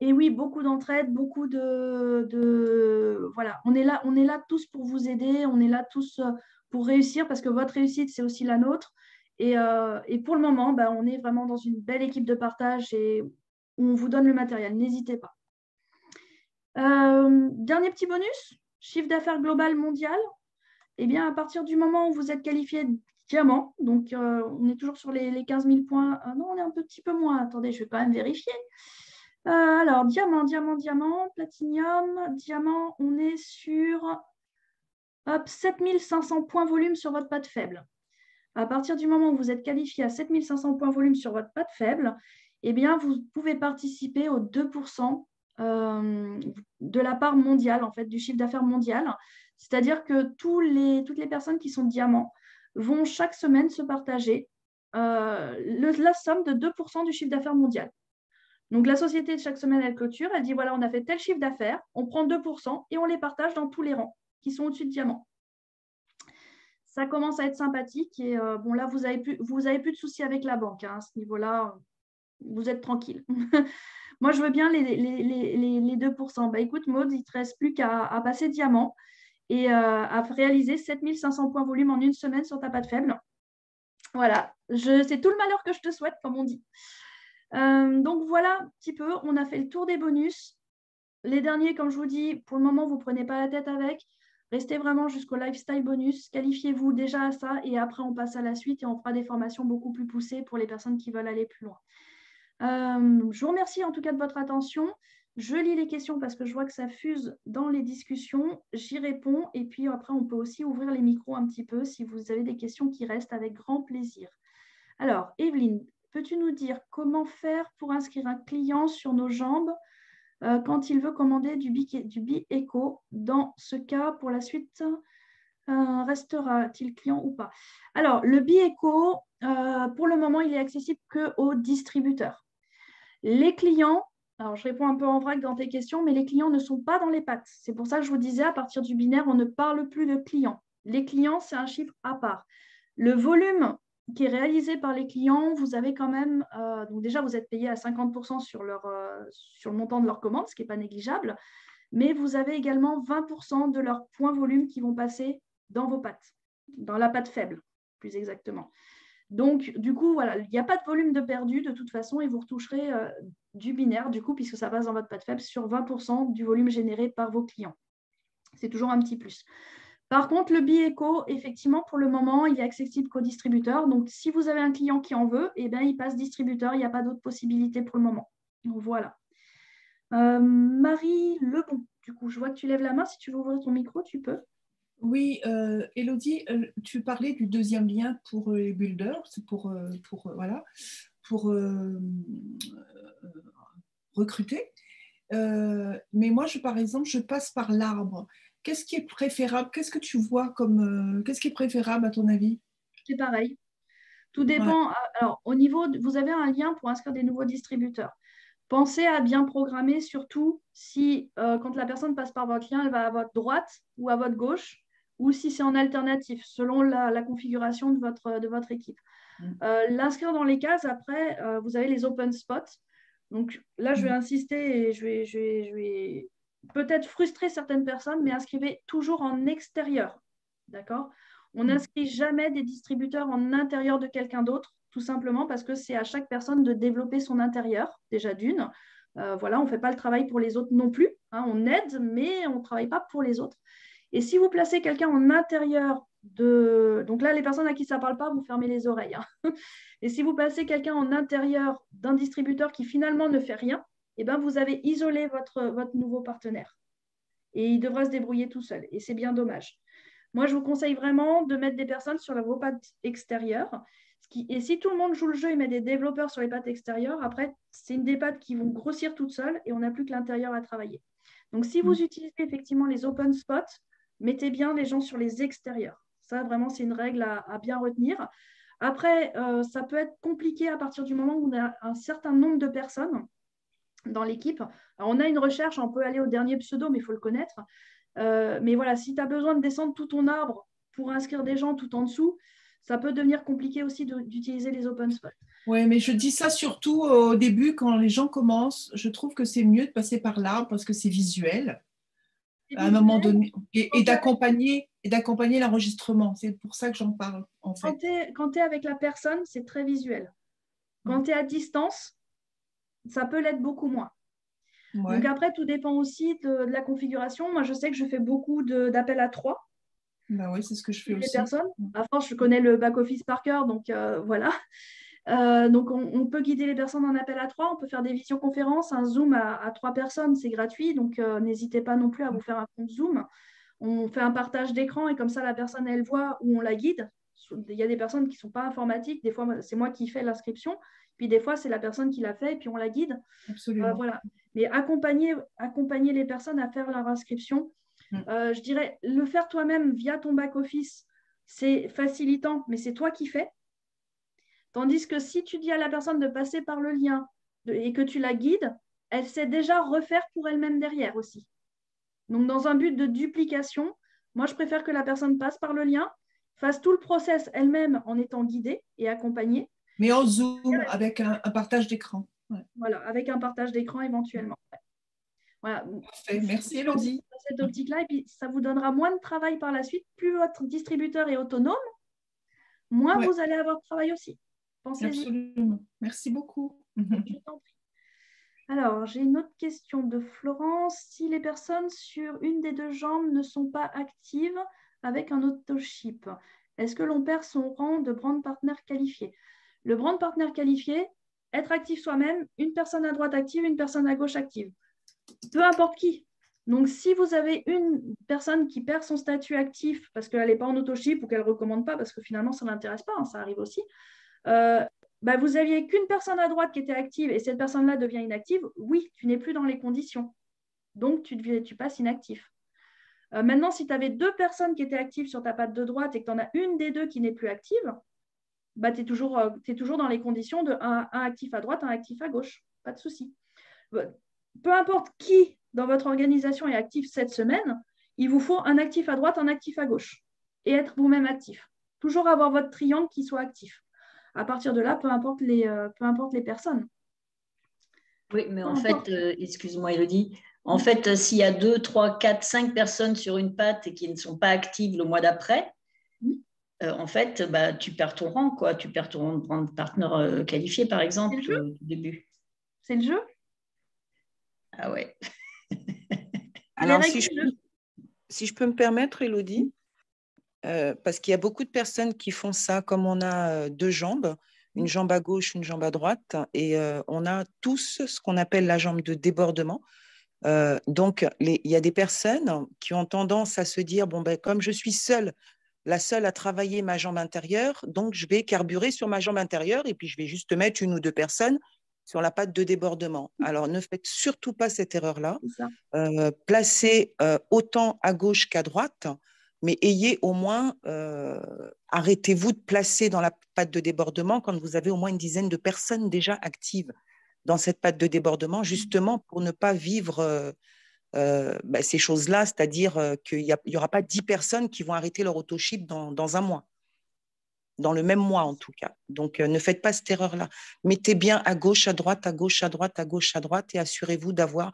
Et oui, beaucoup d'entraide, beaucoup voilà, on est là tous pour vous aider, on est là tous pour réussir parce que votre réussite, c'est aussi la nôtre. Et pour le moment, on est vraiment dans une belle équipe de partage et on vous donne le matériel, n'hésitez pas. Dernier petit bonus, chiffre d'affaires global mondial. Eh bien, à partir du moment où vous êtes qualifié diamant, donc on est toujours sur les 15 000 points. Non, on est un petit peu moins. Attendez, je vais quand même vérifier. Alors, diamant, platinium, diamant, on est sur 7500 points volume sur votre patte faible. À partir du moment où vous êtes qualifié à 7500 points volume sur votre patte faible, eh bien, vous pouvez participer aux 2% de la part mondiale, en fait, du chiffre d'affaires mondial. C'est-à-dire que toutes les personnes qui sont diamants vont chaque semaine se partager la somme de 2% du chiffre d'affaires mondial. Donc, la société, chaque semaine, elle clôture, elle dit, voilà, on a fait tel chiffre d'affaires, on prend 2% et on les partage dans tous les rangs qui sont au-dessus de diamant. Ça commence à être sympathique et bon, là, vous n'avez plus de soucis avec la banque. Hein, à ce niveau-là, vous êtes tranquille. Moi, je veux bien les 2%. Bah, écoute, Maud, il ne te reste plus qu'à passer diamant et à réaliser 7500 points volume en une semaine sur ta patte faible. Voilà, c'est tout le malheur que je te souhaite, comme on dit. Donc voilà un petit peu, on a fait le tour des bonus. Les derniers, comme je vous dis, pour le moment, vous ne prenez pas la tête avec. Restez vraiment jusqu'au lifestyle bonus. Qualifiez-vous déjà à ça et après, on passe à la suite et on fera des formations beaucoup plus poussées pour les personnes qui veulent aller plus loin. Je vous remercie en tout cas de votre attention. Je lis les questions parce que je vois que ça fuse dans les discussions. J'y réponds et puis après, on peut aussi ouvrir les micros un petit peu si vous avez des questions qui restent avec grand plaisir. Alors, Evelyne, peux-tu nous dire comment faire pour inscrire un client sur nos jambes quand il veut commander du Bi-Eco? Dans ce cas, pour la suite, restera-t-il client ou pas? Alors, le Bi-Eco, pour le moment, il est accessible qu'aux distributeurs. Les clients, alors je réponds un peu en vrac dans tes questions, mais les clients ne sont pas dans les pattes. C'est pour ça que je vous disais, à partir du binaire, on ne parle plus de clients. Les clients, c'est un chiffre à part. Le volume qui est réalisé par les clients, vous avez quand même, donc déjà vous êtes payé à 50% sur le montant de leur commande, ce qui n'est pas négligeable, mais vous avez également 20% de leurs points volume qui vont passer dans vos pattes, dans la patte faible, plus exactement. Donc, du coup, voilà, il n'y a pas de volume de perdu de toute façon et vous retoucherez du binaire, du coup, puisque ça passe dans votre patte faible sur 20% du volume généré par vos clients. C'est toujours un petit plus. Par contre, le Bi-Eco, effectivement, pour le moment, il est accessible qu'aux distributeurs. Donc, si vous avez un client qui en veut, eh bien, il passe distributeur. Il n'y a pas d'autre possibilité pour le moment. Donc, voilà. Marie Lebon, du coup, je vois que tu lèves la main. Si tu veux ouvrir ton micro, tu peux. Oui, Élodie, tu parlais du deuxième lien pour les builders, c'est voilà, pour recruter. Mais moi, par exemple, je passe par l'arbre. Qu'est-ce qui est préférable? Qu'est-ce que tu vois comme qu'est-ce qui est préférable à ton avis? C'est pareil. Tout Ouais. dépend. Alors, au niveau, vous avez un lien pour inscrire des nouveaux distributeurs. Pensez à bien programmer, surtout si quand la personne passe par votre lien, elle va à votre droite ou à votre gauche, ou si c'est en alternatif, selon la configuration de votre équipe. L'inscrire dans les cases, après, vous avez les open spots. Donc là, je vais insister et je vais peut-être frustrer certaines personnes, mais inscrivez toujours en extérieur. D'accord? On n'inscrit jamais des distributeurs en intérieur de quelqu'un d'autre, tout simplement parce que c'est à chaque personne de développer son intérieur, déjà d'une. Voilà, on ne fait pas le travail pour les autres non plus. Hein, on aide, mais on ne travaille pas pour les autres. Et si vous placez quelqu'un en intérieur de... Donc là, les personnes à qui ça ne parle pas, vous fermez les oreilles. Hein. Et si vous placez quelqu'un en intérieur d'un distributeur qui finalement ne fait rien, eh ben, vous avez isolé votre nouveau partenaire. Et il devra se débrouiller tout seul. Et c'est bien dommage. Moi, je vous conseille vraiment de mettre des personnes sur vos pattes extérieures. Et si tout le monde joue le jeu et met des développeurs sur les pattes extérieures, après, c'est une des pattes qui vont grossir toutes seules et on n'a plus que l'intérieur à travailler. Donc, si vous utilisez effectivement les open spots, mettez bien les gens sur les extérieurs. Ça, vraiment, c'est une règle à bien retenir. Après, ça peut être compliqué à partir du moment où on a un certain nombre de personnes dans l'équipe. Alors, on a une recherche, on peut aller au dernier pseudo, mais il faut le connaître. Mais voilà, si tu as besoin de descendre tout ton arbre pour inscrire des gens tout en dessous, ça peut devenir compliqué aussi d'utiliser les open spots. Oui, mais je dis ça surtout au début, quand les gens commencent. Je trouve que c'est mieux de passer par l'arbre parce que c'est visuel à un moment donné et d'accompagner l'enregistrement. C'est pour ça que j'en parle, en fait. Quand tu es avec la personne, c'est très visuel. Quand tu es à distance, ça peut l'être beaucoup moins. Ouais. Donc après, tout dépend aussi de la configuration. Moi, je sais que je fais beaucoup d'appels à 3. Bah oui, c'est ce que je fais Les aussi. personnes. À force, je connais le back-office par cœur, donc voilà. Donc, on peut guider les personnes en appel à 3, on peut faire des visioconférences, un Zoom à 3 personnes, c'est gratuit, donc n'hésitez pas non plus à vous faire un compte Zoom. On fait un partage d'écran et comme ça, la personne, elle voit où on la guide. Il y a des personnes qui ne sont pas informatiques, des fois, c'est moi qui fais l'inscription, puis des fois, c'est la personne qui l'a fait et puis on la guide. Absolument. Voilà. Mais accompagner les personnes à faire leur inscription, je dirais, le faire toi-même via ton back-office, c'est facilitant, mais c'est toi qui fais. Tandis que si tu dis à la personne de passer par le lien et que tu la guides, elle sait déjà refaire pour elle-même derrière aussi. Donc, dans un but de duplication, moi, je préfère que la personne passe par le lien, fasse tout le process elle-même en étant guidée et accompagnée. Mais en Zoom, avec un partage d'écran. Ouais. Voilà, avec un partage d'écran éventuellement. Voilà. Parfait. Merci, Élodie. Dans cette optique-là, et puis ça vous donnera moins de travail par la suite. Plus votre distributeur est autonome, moins vous allez avoir de travail aussi. Pensez-y. Absolument. Merci beaucoup. Je t'en prie. Alors, j'ai une autre question de Florence. Si les personnes sur une des deux jambes ne sont pas actives avec un autoship, est-ce que l'on perd son rang de brand partner qualifié? Le brand partner qualifié, être actif soi-même, une personne à droite active, une personne à gauche active. Peu importe qui. Donc, si vous avez une personne qui perd son statut actif parce qu'elle n'est pas en autoship ou qu'elle ne recommande pas parce que finalement, ça ne l'intéresse pas, hein, ça arrive aussi, vous n'aviez qu'une personne à droite qui était active et cette personne-là devient inactive, oui, tu n'es plus dans les conditions. Donc, tu passes inactif. Maintenant, si tu avais deux personnes qui étaient actives sur ta patte de droite et que tu en as une des deux qui n'est plus active, tu es toujours dans les conditions de un actif à droite, un actif à gauche. Pas de souci. Peu importe qui dans votre organisation est actif cette semaine, il vous faut un actif à droite, un actif à gauche et être vous-même actif. Toujours avoir votre triangle qui soit actif. À partir de là, peu importe les personnes. Oui, mais en fait, excuse-moi Élodie, en fait, s'il y a 2, 3, 4, 5 personnes sur une patte et qui ne sont pas actives le mois d'après, en fait, tu perds ton rang, quoi. Tu perds ton rang de partenaire qualifié, par exemple, au début. C'est le jeu. Ah ouais. Alors, si je peux me permettre, Élodie, parce qu'il y a beaucoup de personnes qui font ça, comme on a deux jambes, une jambe à gauche, une jambe à droite, et on a tous ce qu'on appelle la jambe de débordement. Donc, il y a des personnes qui ont tendance à se dire, comme je suis la seule à travailler ma jambe intérieure, donc je vais carburer sur ma jambe intérieure et puis je vais juste mettre une ou deux personnes sur la patte de débordement. Alors, ne faites surtout pas cette erreur-là. Placez autant à gauche qu'à droite, mais ayez au moins, arrêtez-vous de placer dans la patte de débordement quand vous avez au moins une dizaine de personnes déjà actives dans cette patte de débordement, justement pour ne pas vivre ces choses-là, c'est-à-dire qu'il n'y aura pas 10 personnes qui vont arrêter leur autoship dans un mois, dans le même mois en tout cas. Donc, ne faites pas cette erreur-là. Mettez bien à gauche, à droite, à gauche, à droite, à gauche, à droite et assurez-vous d'avoir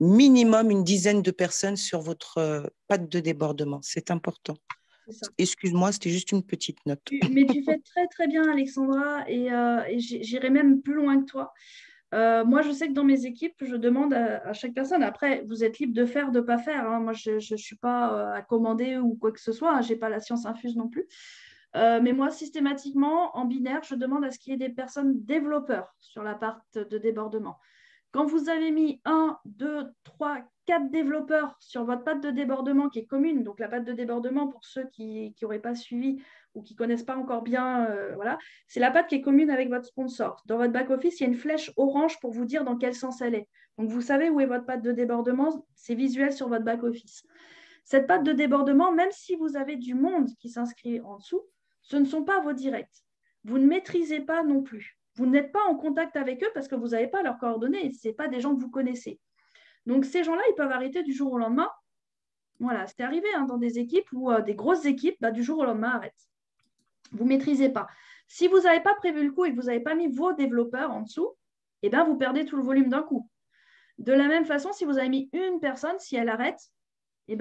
minimum une dizaine de personnes sur votre patte de débordement. C'est important. Excuse-moi, c'était juste une petite note. Mais tu fais très, très bien, Alexandra, et j'irai même plus loin que toi. Moi, je sais que dans mes équipes, je demande à chaque personne. Après, vous êtes libre de faire, de ne pas faire. Hein. Moi, je ne suis pas à commander ou quoi que ce soit. Hein. Je n'ai pas la science infuse non plus. Mais moi, systématiquement, en binaire, je demande à ce qu'il y ait des personnes développeurs sur la part de débordement. Quand vous avez mis 1, 2, 3, 4 développeurs sur votre patte de débordement qui est commune, donc la patte de débordement, pour ceux qui n'auraient pas suivi ou qui ne connaissent pas encore bien, voilà, c'est la patte qui est commune avec votre sponsor. Dans votre back-office, il y a une flèche orange pour vous dire dans quel sens elle est. Donc, vous savez où est votre patte de débordement, c'est visuel sur votre back-office. Cette patte de débordement, même si vous avez du monde qui s'inscrit en dessous, ce ne sont pas vos directs. Vous ne maîtrisez pas non plus. Vous n'êtes pas en contact avec eux parce que vous n'avez pas leurs coordonnées. Ce n'est pas des gens que vous connaissez. Donc, ces gens-là, ils peuvent arrêter du jour au lendemain. Voilà, c'est arrivé dans des équipes ou des grosses équipes, du jour au lendemain, arrêtent. Vous ne maîtrisez pas. Si vous n'avez pas prévu le coup et que vous n'avez pas mis vos développeurs en dessous, vous perdez tout le volume d'un coup. De la même façon, si vous avez mis une personne, si elle arrête,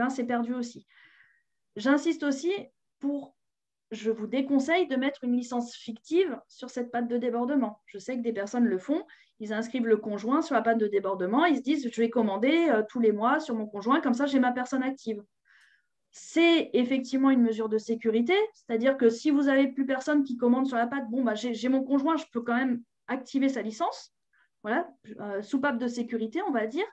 c'est perdu aussi. J'insiste aussi je vous déconseille de mettre une licence fictive sur cette patte de débordement. Je sais que des personnes le font, ils inscrivent le conjoint sur la patte de débordement, ils se disent je vais commander tous les mois sur mon conjoint, comme ça j'ai ma personne active. c'est effectivement une mesure de sécurité, c'est-à-dire que si vous n'avez plus personne qui commande sur la patte, bon, bah, j'ai mon conjoint, je peux quand même activer sa licence, voilà, soupape de sécurité, on va dire.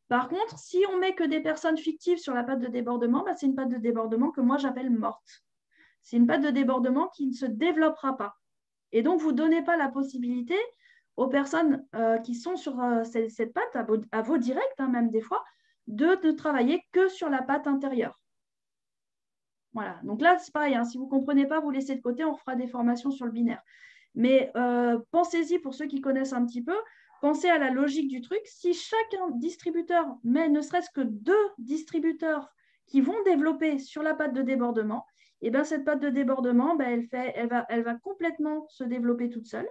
Par contre, si on met que des personnes fictives sur la patte de débordement, bah, c'est une patte de débordement que moi j'appelle morte. C'est une patte de débordement qui ne se développera pas. Et donc, vous ne donnez pas la possibilité aux personnes qui sont sur cette patte, à vos directs, hein, même des fois, de travailler que sur la patte intérieure. Voilà, donc là, c'est pareil, hein, si vous ne comprenez pas, vous laissez de côté, on fera des formations sur le binaire. Mais pensez-y, pour ceux qui connaissent un petit peu, pensez à la logique du truc. Si chaque distributeur met ne serait-ce que 2 distributeurs qui vont développer sur la patte de débordement, et bien cette patte de débordement, ben, elle va complètement se développer toute seule.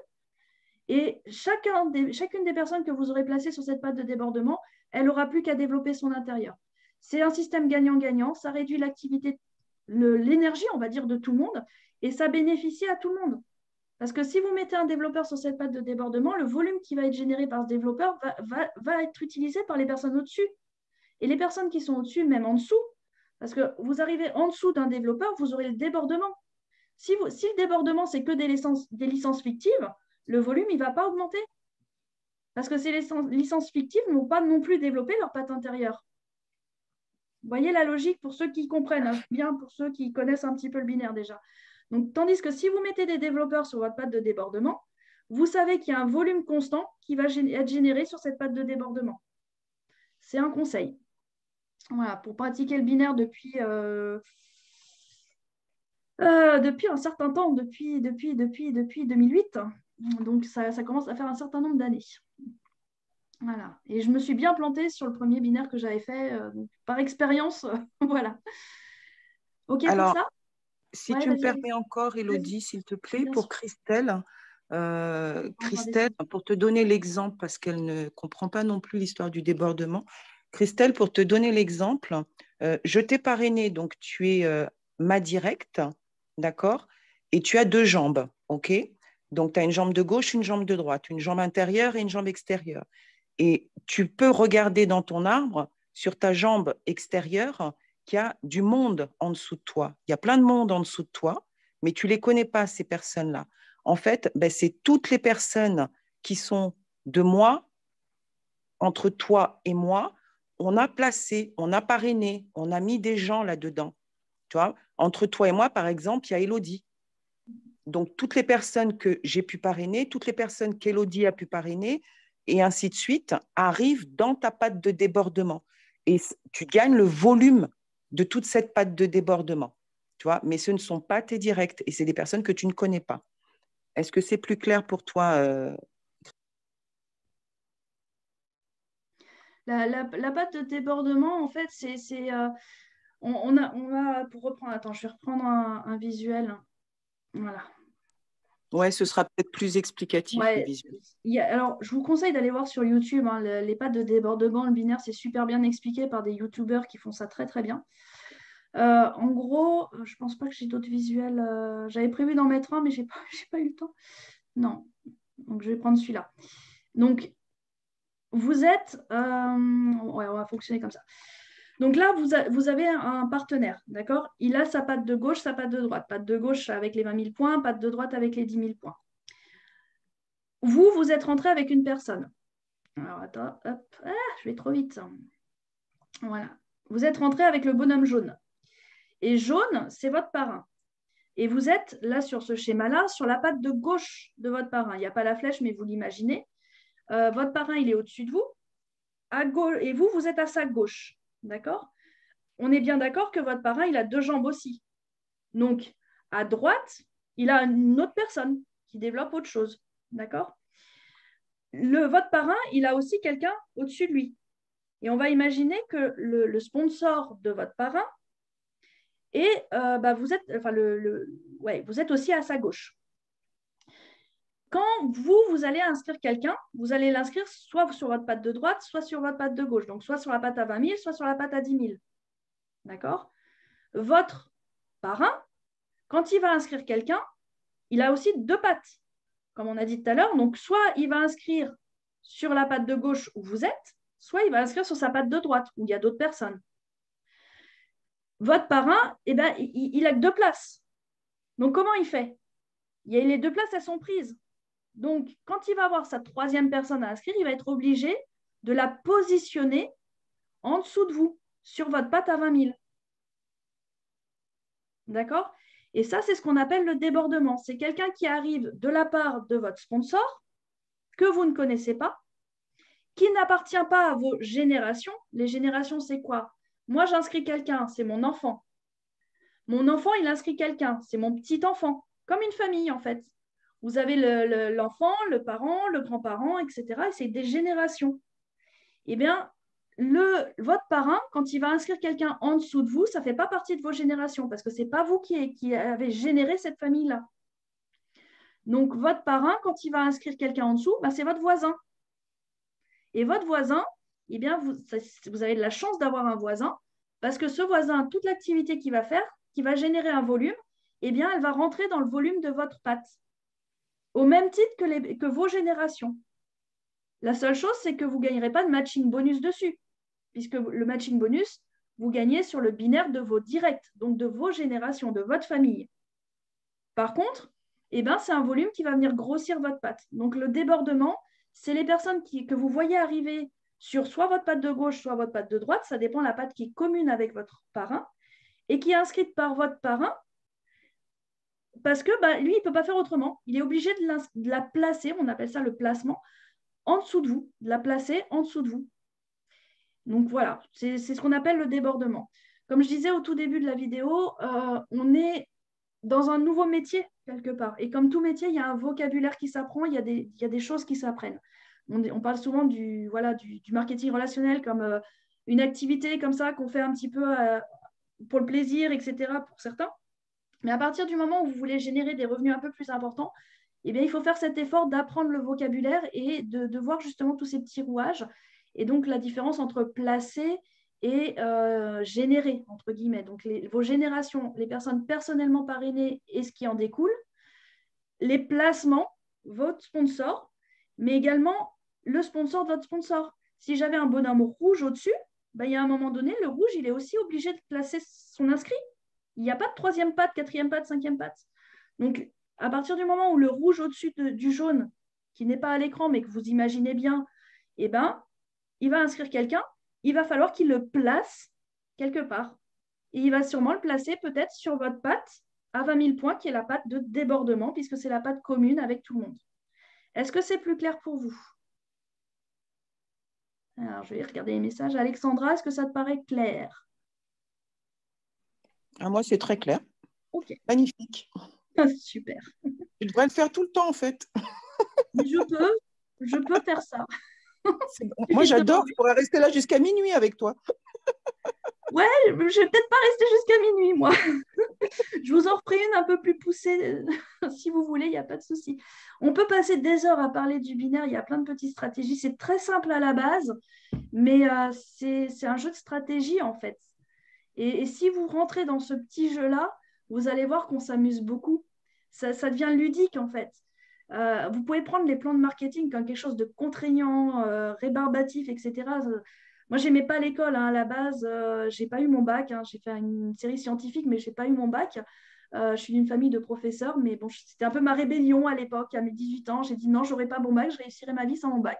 Et chacune des personnes que vous aurez placées sur cette patte de débordement, elle n'aura plus qu'à développer son intérieur. C'est un système gagnant-gagnant, ça réduit l'activité, l'énergie, on va dire, de tout le monde, et ça bénéficie à tout le monde. Parce que si vous mettez un développeur sur cette patte de débordement, le volume qui va être généré par ce développeur va être utilisé par les personnes au-dessus. Et les personnes qui sont au-dessus, même en dessous, parce que vous arrivez en dessous d'un développeur, vous aurez le débordement. Si le débordement, c'est que des licences fictives, le volume, il ne va pas augmenter. Parce que ces licences fictives n'ont pas non plus développé leur patte intérieure. Vous voyez la logique pour ceux qui comprennent, hein, bien pour ceux qui connaissent un petit peu le binaire déjà. Donc, tandis que si vous mettez des développeurs sur votre patte de débordement, vous savez qu'il y a un volume constant qui va être généré sur cette patte de débordement. C'est un conseil. Voilà, pour pratiquer le binaire depuis un certain temps, depuis 2008. Donc, ça commence à faire un certain nombre d'années. Voilà. Et je me suis bien plantée sur le premier binaire que j'avais fait par expérience. Voilà. OK. Alors, pour ça si tu me permets encore, Élodie, s'il te plaît, pour Christelle. Christelle, pour te donner l'exemple, parce qu'elle ne comprend pas non plus l'histoire du débordement. Christelle, pour te donner l'exemple, je t'ai parrainé, donc tu es ma directe, d'accord? Et tu as 2 jambes, OK? Donc, tu as une jambe de gauche, une jambe de droite, une jambe intérieure et une jambe extérieure. Et tu peux regarder dans ton arbre, sur ta jambe extérieure, qu'il y a du monde en dessous de toi. Il y a plein de monde en dessous de toi, mais tu ne les connais pas, ces personnes-là. En fait, ben, c'est toutes les personnes qui sont de moi, entre toi et moi, on a placé, on a parrainé, on a mis des gens là-dedans. Tu vois, entre toi et moi, par exemple, il y a Élodie. Donc, toutes les personnes que j'ai pu parrainer, toutes les personnes qu'Élodie a pu parrainer, et ainsi de suite, arrivent dans ta patte de débordement. Et tu gagnes le volume de toute cette patte de débordement. Tu vois, mais ce ne sont pas tes directs, et c'est des personnes que tu ne connais pas. Est-ce que c'est plus clair pour toi La patte de débordement, en fait, on a, pour reprendre, attends, je vais reprendre un visuel. Voilà. Ouais, ce sera peut-être plus explicatif, Ouais. le visuel. Alors, je vous conseille d'aller voir sur YouTube, hein, les pattes de débordement, le binaire, c'est super bien expliqué par des YouTubeurs qui font ça très, très bien. En gros, je ne pense pas que j'ai d'autres visuels. J'avais prévu d'en mettre un, mais je n'ai pas eu le temps. Non. Donc, je vais prendre celui-là. Donc, vous êtes... ouais, on va fonctionner comme ça. Donc là, vous avez un partenaire, d'accord? Il a sa patte de gauche, sa patte de droite. Patte de gauche avec les 20 000 points, patte de droite avec les 10 000 points. Vous êtes rentré avec une personne. Alors, attends, hop. Ah, je vais trop vite. Voilà. Vous êtes rentré avec le bonhomme jaune. Et jaune, c'est votre parrain. Et vous êtes là sur ce schéma-là, sur la patte de gauche de votre parrain. Il n'y a pas la flèche, mais vous l'imaginez. Votre parrain, il est au-dessus de vous. À gauche, et vous êtes à sa gauche. D'accord? On est bien d'accord que votre parrain, il a 2 jambes aussi. Donc, à droite, il a une autre personne qui développe autre chose. D'accord? Votre parrain, il a aussi quelqu'un au-dessus de lui. Et on va imaginer que le sponsor de votre parrain, et vous êtes aussi à sa gauche. Quand vous allez inscrire quelqu'un, vous allez l'inscrire soit sur votre patte de droite, soit sur votre patte de gauche. Donc, soit sur la patte à 20 000, soit sur la patte à 10 000. D'accord? Votre parrain, quand il va inscrire quelqu'un, il a aussi 2 pattes, comme on a dit tout à l'heure. Donc, soit il va inscrire sur la patte de gauche où vous êtes, soit il va inscrire sur sa patte de droite, où il y a d'autres personnes. votre parrain, eh ben, il a que 2 places. Donc, comment il fait? Les 2 places, elles sont prises. Donc, quand il va avoir sa 3e personne à inscrire, il va être obligé de la positionner en dessous de vous, sur votre patte à 20 000. D'accord? Et ça, c'est ce qu'on appelle le débordement. C'est quelqu'un qui arrive de la part de votre sponsor, que vous ne connaissez pas, qui n'appartient pas à vos générations. Les générations, c'est quoi? Moi, j'inscris quelqu'un, c'est mon enfant. Mon enfant, il inscrit quelqu'un, c'est mon petit enfant, comme une famille en fait. Vous avez l'enfant, le parent, le grand-parent, etc. Et c'est des générations. Eh bien, votre parrain, quand il va inscrire quelqu'un en dessous de vous, ça ne fait pas partie de vos générations parce que ce n'est pas vous qui avez généré cette famille-là. Donc, votre parrain, quand il va inscrire quelqu'un en dessous, ben, c'est votre voisin. Et votre voisin, eh bien, vous avez de la chance d'avoir un voisin parce que ce voisin, toute l'activité qu'il va faire, qui va générer un volume, eh bien, elle va rentrer dans le volume de votre patte, au même titre que vos générations. La seule chose, c'est que vous ne gagnerez pas de matching bonus dessus, puisque le matching bonus, vous gagnez sur le binaire de vos directs, donc de vos générations, de votre famille. Par contre, eh ben, c'est un volume qui va venir grossir votre patte. Donc, le débordement, c'est les personnes que vous voyez arriver sur soit votre patte de gauche, soit votre patte de droite, ça dépend de la patte qui est commune avec votre parrain, et qui est inscrite par votre parrain, parce que lui, il ne peut pas faire autrement. Il est obligé de la placer, on appelle ça le placement, en dessous de vous, de la placer en dessous de vous. Donc voilà, c'est ce qu'on appelle le débordement. Comme je disais au tout début de la vidéo, on est dans un nouveau métier quelque part. Et comme tout métier, il y a un vocabulaire qui s'apprend, il y a des choses qui s'apprennent. On parle souvent du marketing relationnel comme une activité comme ça qu'on fait un petit peu pour le plaisir, etc. pour certains. Mais à partir du moment où vous voulez générer des revenus un peu plus importants, eh bien, il faut faire cet effort d'apprendre le vocabulaire et de voir justement tous ces petits rouages. Et donc, la différence entre placer et générer, entre guillemets. Donc, vos générations, les personnes personnellement parrainées et ce qui en découle, les placements, votre sponsor, mais également le sponsor de votre sponsor. Si j'avais un bonhomme rouge au-dessus, il y a un moment donné, le rouge, il est aussi obligé de placer son inscrit. Il n'y a pas de 3e patte, 4e patte, 5e patte. Donc, à partir du moment où le rouge au-dessus du jaune, qui n'est pas à l'écran, mais que vous imaginez bien, eh ben, il va inscrire quelqu'un, il va falloir qu'il le place quelque part. Et il va sûrement le placer peut-être sur votre patte à 20 000 points, qui est la patte de débordement, puisque c'est la patte commune avec tout le monde. Est-ce que c'est plus clair pour vous? Alors, je vais regarder les messages. Alexandra, est-ce que ça te paraît clair? Moi, c'est très clair. Ok. Magnifique. Super. Tu devrais le faire tout le temps, en fait. Je peux faire ça. Bon. Moi, j'adore. Je pourrais rester là jusqu'à minuit avec toi. Ouais, je ne vais peut-être pas rester jusqu'à minuit, moi. Je vous en ferai une un peu plus poussée, si vous voulez, il n'y a pas de souci. On peut passer des heures à parler du binaire, il y a plein de petites stratégies. C'est très simple à la base, mais c'est un jeu de stratégie, en fait. Et si vous rentrez dans ce petit jeu-là, vous allez voir qu'on s'amuse beaucoup. Ça devient ludique, en fait. Vous pouvez prendre les plans de marketing comme quelque chose de contraignant, rébarbatif, etc. Moi, je n'aimais pas l'école à la base. Je n'ai pas eu mon bac. J'ai fait une série scientifique, mais je n'ai pas eu mon bac. Je suis d'une famille de professeurs, mais bon, c'était un peu ma rébellion à l'époque. À mes 18 ans, j'ai dit non, je n'aurai pas mon bac, je réussirai ma vie sans mon bac.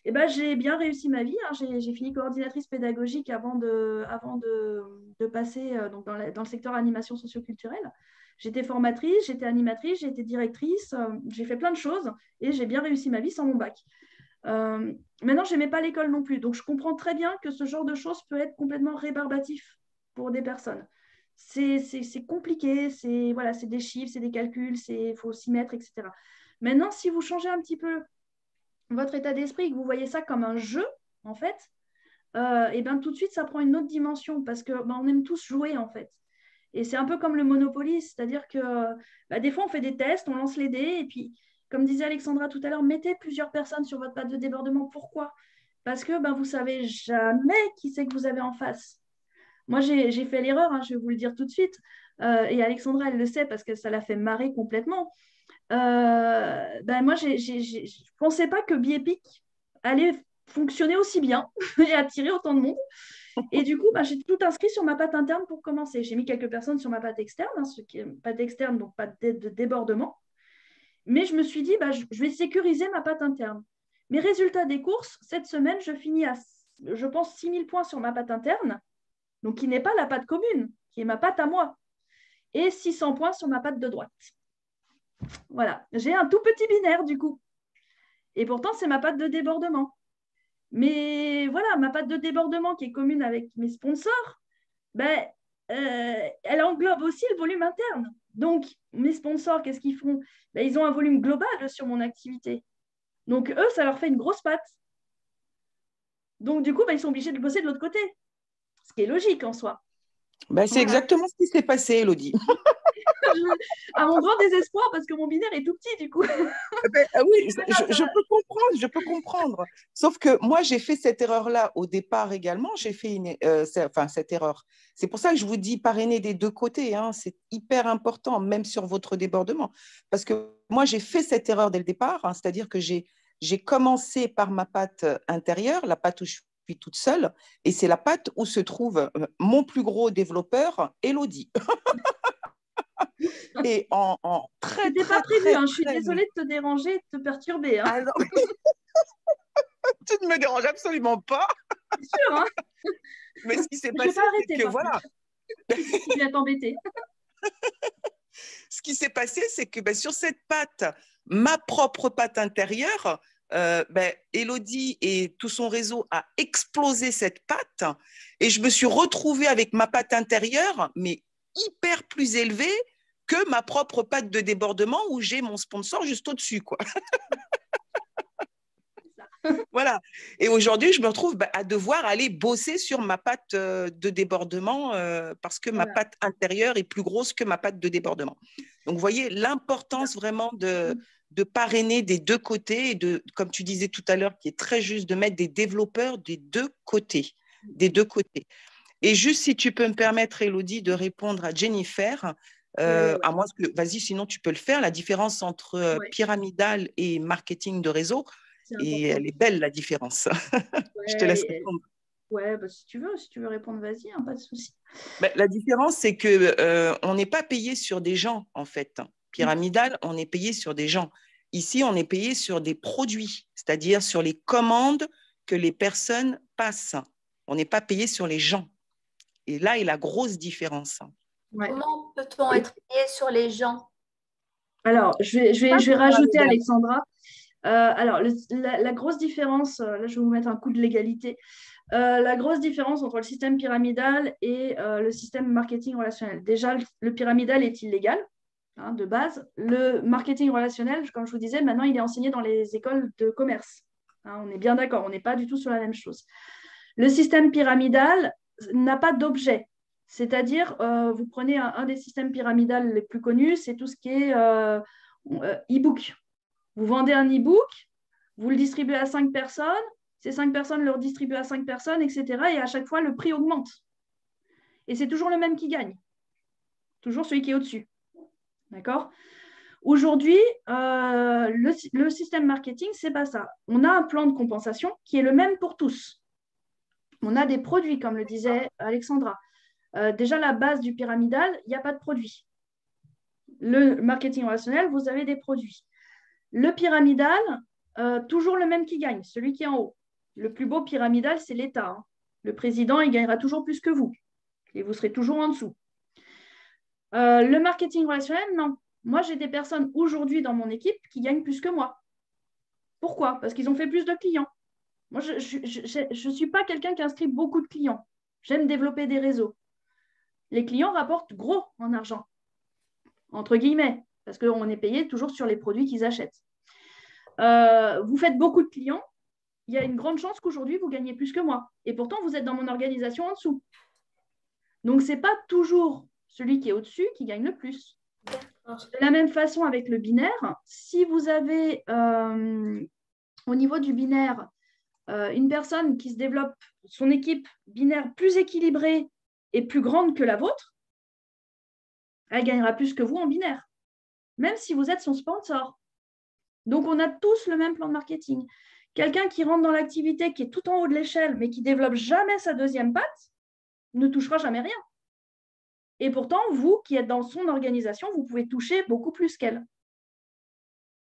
Et ben, j'ai bien réussi ma vie. J'ai fini coordinatrice pédagogique avant de passer donc dans le secteur animation socioculturelle. J'étais formatrice, j'étais animatrice, j'ai été directrice, j'ai fait plein de choses et j'ai bien réussi ma vie sans mon bac. Maintenant, je n'aimais pas l'école non plus. Donc, je comprends très bien que ce genre de choses peut être complètement rébarbatif pour des personnes. C'est compliqué, c'est des chiffres, c'est des calculs, il faut s'y mettre, etc. Maintenant, si vous changez un petit peu votre état d'esprit et que vous voyez ça comme un jeu, en fait, et bien tout de suite, ça prend une autre dimension parce que on aime tous jouer, en fait. Et c'est un peu comme le Monopoly, c'est-à-dire que des fois, on fait des tests, on lance les dés, et puis, comme disait Alexandra tout à l'heure, mettez plusieurs personnes sur votre patte de débordement. Pourquoi? Parce que vous ne savez jamais qui c'est que vous avez en face. Moi, j'ai fait l'erreur, je vais vous le dire tout de suite, et Alexandra, elle le sait parce que ça l'a fait marrer complètement. Moi, je ne pensais pas que Biepic allait fonctionner aussi bien et attirer autant de monde. Et du coup, j'ai tout inscrit sur ma patte interne pour commencer. J'ai mis quelques personnes sur ma patte externe, patte externe, donc pas de débordement. Mais je me suis dit, je vais sécuriser ma patte interne. Mes résultats des courses, cette semaine, je finis à, je pense, 6000 points sur ma patte interne, donc qui n'est pas la patte commune, qui est ma patte à moi, et 600 points sur ma patte de droite. Voilà, j'ai un tout petit binaire du coup. Et pourtant, c'est ma patte de débordement. Mais voilà, ma patte de débordement qui est commune avec mes sponsors, elle englobe aussi le volume interne. Donc, mes sponsors, qu'est-ce qu'ils font? Ils ont un volume global sur mon activité. Donc, eux, ça leur fait une grosse patte. Donc, du coup, ils sont obligés de bosser de l'autre côté. Ce qui est logique en soi. C'est exactement ce qui s'est passé, Élodie. À mon grand désespoir, parce que mon binaire est tout petit, du coup. Oui, je peux comprendre. Sauf que moi, j'ai fait cette erreur-là au départ également. J'ai fait cette erreur. C'est pour ça que je vous dis parrainer des deux côtés. Hein. C'est hyper important, même sur votre débordement. Parce que moi, j'ai fait cette erreur dès le départ. Hein. C'est-à-dire que j'ai commencé par ma patte intérieure, la patte où je suis toute seule. Et c'est la patte où se trouve mon plus gros développeur, Élodie. Et en très, C'était pas prévu, hein. Je suis désolée de te déranger, de te perturber. Hein. Ah non. Tu ne me déranges absolument pas. C'est sûr, hein. Mais ce qui s'est passé, c'est que voilà. Tu viens t'embêter. Ce qui s'est passé, c'est que sur cette patte, ma propre patte intérieure, Élodie et tout son réseau a explosé cette patte et je me suis retrouvée avec ma patte intérieure, mais hyper plus élevée que ma propre patte de débordement où j'ai mon sponsor juste au-dessus, quoi. Voilà. Et aujourd'hui, je me retrouve à devoir aller bosser sur ma patte de débordement parce que ma patte intérieure est plus grosse que ma patte de débordement. Donc, vous voyez l'importance vraiment de parrainer des deux côtés et de, comme tu disais tout à l'heure, qui est très juste, de mettre des développeurs des deux côtés. Des deux côtés. Et juste si tu peux me permettre, Élodie, de répondre à Jennifer, à moins que, vas-y, sinon tu peux le faire, la différence entre pyramidal et marketing de réseau. Et elle est belle, la différence. Je te laisse répondre. Ouais, si tu veux répondre, vas-y, hein, pas de souci. La différence, c'est qu'on n'est pas payé sur des gens, en fait. Pyramidal, on est payé sur des gens. Ici, on est payé sur des produits, c'est-à-dire sur les commandes que les personnes passent. On n'est pas payé sur les gens. Et là est la grosse différence. Ouais. Comment peut-on être payé sur les gens? Alors, je vais rajouter, Alexandra. Alors, la grosse différence, là, je vais vous mettre un coup de légalité. La grosse différence entre le système pyramidal et le système marketing relationnel. Déjà, le pyramidal est illégal, hein, de base. Le marketing relationnel, comme je vous disais, maintenant, il est enseigné dans les écoles de commerce. Hein, on est bien d'accord, on n'est pas du tout sur la même chose. Le système pyramidal n'a pas d'objet. C'est-à-dire, vous prenez un des systèmes pyramidaux les plus connus, c'est tout ce qui est e-book. Vous vendez un e-book, vous le distribuez à 5 personnes, ces 5 personnes le redistribuent à 5 personnes, etc. Et à chaque fois, le prix augmente. Et c'est toujours le même qui gagne. Toujours celui qui est au-dessus. D'accord ? Aujourd'hui, le système marketing, ce n'est pas ça. On a un plan de compensation qui est le même pour tous. On a des produits, comme le disait Alexandra. Déjà, la base du pyramidal, il n'y a pas de produit. Le marketing relationnel, vous avez des produits. Le pyramidal, toujours le même qui gagne, celui qui est en haut. Le plus beau pyramidal, c'est l'État. Hein. Le président, il gagnera toujours plus que vous. Et vous serez toujours en dessous. Le marketing relationnel, non. Moi, j'ai des personnes aujourd'hui dans mon équipe qui gagnent plus que moi. Pourquoi? Parce qu'ils ont fait plus de clients. Moi, je ne suis pas quelqu'un qui inscrit beaucoup de clients. J'aime développer des réseaux. Les clients rapportent gros en argent, entre guillemets, parce qu'on est payé toujours sur les produits qu'ils achètent. Vous faites beaucoup de clients, il y a une grande chance qu'aujourd'hui, vous gagnez plus que moi. Et pourtant, vous êtes dans mon organisation en dessous. Donc, ce n'est pas toujours celui qui est au-dessus qui gagne le plus. De la même façon avec le binaire, si vous avez au niveau du binaire une personne qui se développe son équipe binaire plus équilibrée et plus grande que la vôtre, elle gagnera plus que vous en binaire, même si vous êtes son sponsor. Donc, on a tous le même plan de marketing. Quelqu'un qui rentre dans l'activité, qui est tout en haut de l'échelle, mais qui ne développe jamais sa deuxième patte, ne touchera jamais rien. Et pourtant, vous qui êtes dans son organisation, vous pouvez toucher beaucoup plus qu'elle.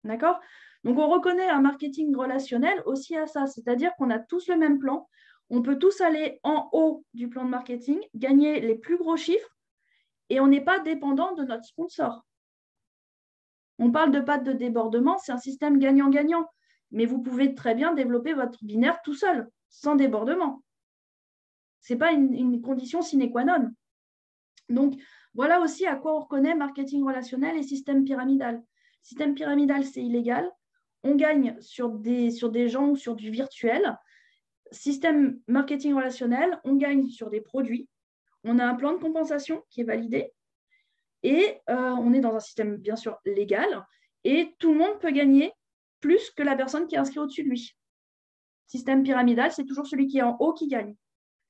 D'accord? Donc, on reconnaît un marketing relationnel aussi à ça, c'est-à-dire qu'on a tous le même plan. On peut tous aller en haut du plan de marketing, gagner les plus gros chiffres, et on n'est pas dépendant de notre sponsor. On parle de patte de débordement, c'est un système gagnant-gagnant, mais vous pouvez très bien développer votre binaire tout seul, sans débordement. Ce n'est pas une condition sine qua non. Donc, voilà aussi à quoi on reconnaît marketing relationnel et système pyramidal. Système pyramidal, c'est illégal. On gagne sur des gens ou sur du virtuel. Système marketing relationnel, on gagne sur des produits. On a un plan de compensation qui est validé. Et on est dans un système, bien sûr, légal. Et tout le monde peut gagner plus que la personne qui est inscrite au-dessus de lui. Système pyramidal, c'est toujours celui qui est en haut qui gagne.